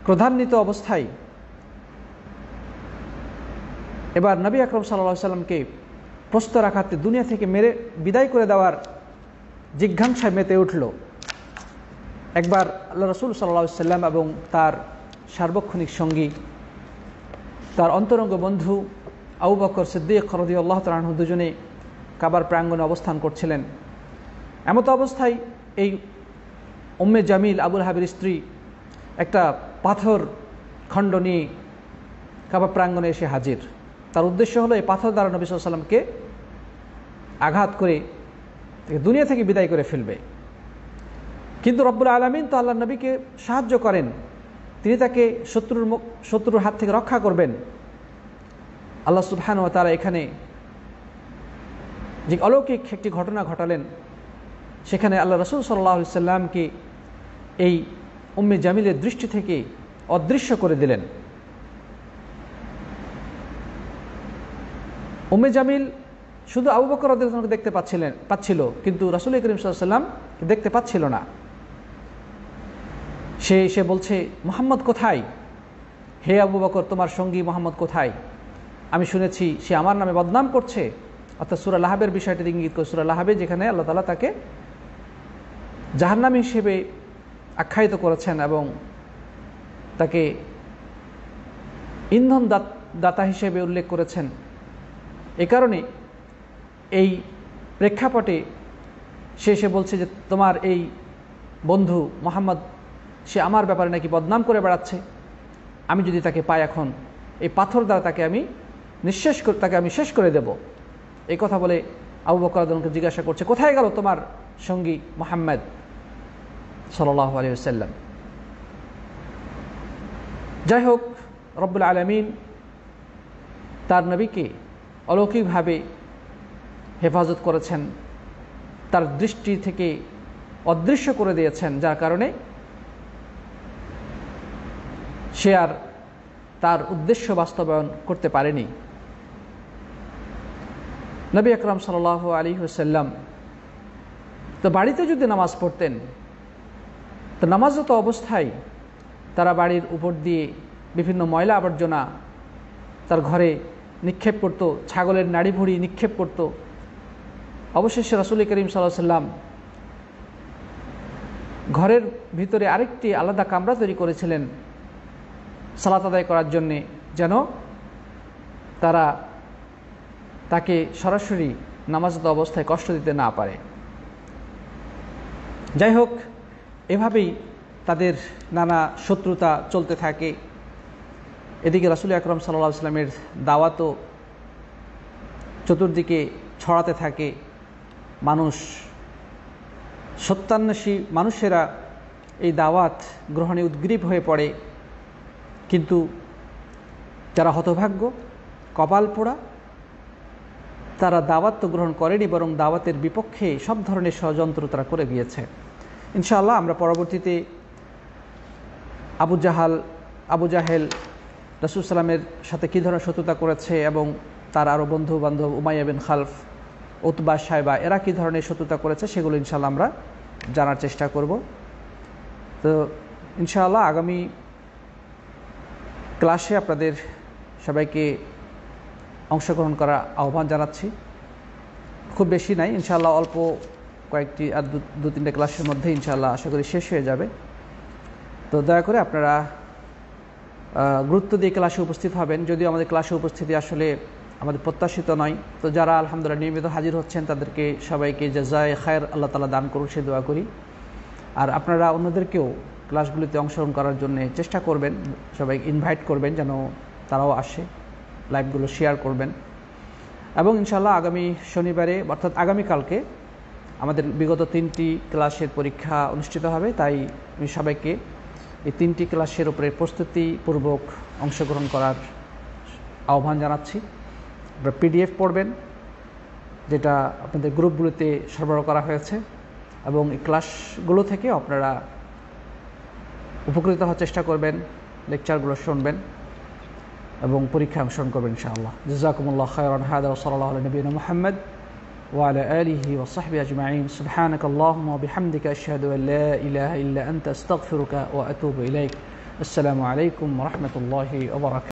ক্রোধান্বিত অবস্থায় এবার নবী আকরাম সাল্লাল্লাহু আলাইহি সাল্লামকে প্রস্তর আঘাতে দুনিয়া থেকে মেরে বিদায় করে দেওয়ার জিজ্ঞাসায় মেতে উঠল। একবার আল্লাহ রাসূল সাল্লাল্লাহু আলাইহি সাল্লাম এবং তার সার্বক্ষণিক সঙ্গী, তার অন্তরঙ্গ বন্ধু আবু বকর সিদ্দিক রাদিয়াল্লাহু তাআলা আনহু দুজনে কাবার প্রাঙ্গণে অবস্থান করছিলেন। এমত অবস্থায় এই উম্মে জামিল আবু লাহাবের স্ত্রী একটা পাথর খণ্ড নিয়ে কাবা প্রাঙ্গণে এসে হাজির। তার উদ্দেশ্য হলো এই পাথর দ্বারা নবী সাল্লাল্লাহু আলাইহি সাল্লামকে আঘাত করে দুনিয়া থেকে বিদায় করে ফেলবে। কিন্তু রব্বুল আলামিন তো আল্লাহর নবীকে সাহায্য করেন, তিনি তাকে শত্রুর হাত থেকে রক্ষা করবেন। আল্লাহ সুবহানাহু ওয়া তাআলা এখানে যে অলৌকিক একটি ঘটনা ঘটালেন, সেখানে আল্লাহ রাসূল সাল্লাল্লাহু আলাইহি সাল্লামকে এই উম্মে জামিলের দৃষ্টি থেকে অদৃশ্য করে দিলেন। উম্মে জামিল শুধু আবু বকর রাদিয়াল্লাহু আনহু দেখতে পাচ্ছিল, কিন্তু রাসূল করিম সাল্লাল্লাহু আলাইহি সাল্লাম দেখতে পাচ্ছিল না। সে এসে বলছে, মুহাম্মদ কোথায়? হে আবু বকর, তোমার সঙ্গী মুহাম্মদ কোথায়? আমি শুনেছি সে আমার নামে বদনাম করছে। অর্থাৎ সূরা লাহাবের বিষয়টি ইঙ্গিত করে, সূরা লাহাবে যেখানে আল্লাহ তাআলা তাকে জাহান্নামী হিসেবে আখ্যায়িত করেছেন এবং তাকে ইন্ধন দাতা হিসেবে উল্লেখ করেছেন। এ কারণে এই প্রেক্ষাপটে সে এসে বলছে যে তোমার এই বন্ধু মুহাম্মদ, সে আমার ব্যাপারে নাকি বদনাম করে বেড়াচ্ছে। আমি যদি তাকে পাই, এখন এই পাথর দ্বারা তাকে আমি শেষ করে দেব। এই কথা বলে আবু বকর রাদিয়াল্লাহু আনহু জিজ্ঞাসা করছে, কোথায় গেল তোমার সঙ্গী মুহাম্মদ সাল্লাল্লাহু আলাইহি ওয়াসাল্লাম? যাই হোক, রব্বুল আলামিন তার নবীকে অলৌকিকভাবে হেফাজত করেছেন, তার দৃষ্টি থেকে অদৃশ্য করে দিয়েছেন, যার কারণে সে আর তার উদ্দেশ্য বাস্তবায়ন করতে পারেনি। নবী আকরাম সাল্লাল্লাহু আলাইহি ওয়াসাল্লাম তো বাড়িতে যদি নামাজ পড়তেন, তো নামাজরত অবস্থায় তারা বাড়ির উপর দিয়ে বিভিন্ন ময়লা আবর্জনা তার ঘরে নিক্ষেপ করত, ছাগলের নাড়ি ভুড়ি নিক্ষেপ করত। অবশেষে রাসূল করিম সাল্লাল্লাহু আলাইহি ওয়াসাল্লাম ঘরের ভিতরে আরেকটি আলাদা কামরা তৈরি করেছিলেন সালাত আদায় করার জন্যে, যেন তারা তাকে সরাসরি নামাজরত অবস্থায় কষ্ট দিতে না পারে। যাই হোক, এভাবেই তাদের নানা শত্রুতা চলতে থাকে। এদিকে রাসূল আকরাম সাল্লাল্লাহু আলাইহি ওয়াসাল্লামের দাওয়াতও চতুর্দিকে ছড়াতে থাকে। মানুষ, সত্যান্বেষী মানুষেরা এই দাওয়াত গ্রহণে উদ্গ্রীব হয়ে পড়ে, কিন্তু যারা হতভাগ্য, কপাল পোড়া, তারা দাওয়াত তো গ্রহণ করেনি, বরং দাওয়াতের বিপক্ষে সব ধরনের ষড়যন্ত্র তারা করে গিয়েছে। ইনশাআল্লাহ আমরা পরবর্তীতে আবু জাহেল রাসূল সাল্লামের সাথে কী ধরনের শত্রুতা করেছে এবং তার আরও বন্ধু বান্ধব উমাইয়া বিন খালফ, উতবা, সাইবা, এরা কী ধরনের শত্রুতা করেছে সেগুলো ইনশাআল্লাহ আমরা জানার চেষ্টা করব। তো ইনশাআল্লাহ আগামী ক্লাসে আপনাদের সবাইকে অংশগ্রহণ করার আহ্বান জানাচ্ছি। খুব বেশি নাই, ইনশাআল্লাহ অল্প কয়েকটি আর দু তিনটে ক্লাসের মধ্যে ইনশাআল্লাহ আশা করি শেষ হয়ে যাবে। তো দয়া করে আপনারা গুরুত্ব দিয়ে ক্লাসে উপস্থিত হবেন। যদিও আমাদের ক্লাসে উপস্থিতি আসলে আমাদের প্রত্যাশিত নয়, তো যারা আলহামদুলিল্লাহ নিয়মিত হাজির হচ্ছেন তাদেরকে সবাইকে জাযায়ে খায়ের আল্লাহ তাআলা দান করুন, সে দোয়া করি। আর আপনারা অন্যদেরকেও ক্লাসগুলিতে অংশগ্রহণ করার জন্য চেষ্টা করবেন, সবাই ইনভাইট করবেন যেন তারাও আসে, লাইভগুলো শেয়ার করবেন। এবং ইনশাআল্লাহ আগামী শনিবারে অর্থাৎ আগামীকালকে আমাদের বিগত 3টি ক্লাসের পরীক্ষা অনুষ্ঠিত হবে, তাই আমি সবাইকে এই 3টি ক্লাসের উপরে প্রস্তুতিপূর্বক অংশগ্রহণ করার আহ্বান জানাচ্ছি। আপনারা পিডিএফ পড়বেন, যেটা আপনাদের গ্রুপগুলোতে সরবরাহ করা হয়েছে, এবং এই ক্লাসগুলো থেকে আপনারা উপকৃত হওয়ার চেষ্টা করবেন, লেকচারগুলো শুনবেন এবং পরীক্ষায় অংশগ্রহণ করবেন ইনশাআল্লাহ। জাযাকুমুল্লাহু খায়রান। হাদা ওয়া সাল্লাল্লাহু আলা নবিয়িনা মুহাম্মদ ওয়া আলা আলিহি ওয়া সাহবিহি আজমাইন। সুবহানাকাল্লাহুম্মা ওয়া বিহামদিকা আশহাদু আন লা ইলাহা ইল্লা আনতা আস্তাগফিরুকা ওয়া আতুবু ইলাইক। আসসালামু আলাইকুম ওয়া রাহমাতুল্লাহি ওয়া বারাকাতুহু।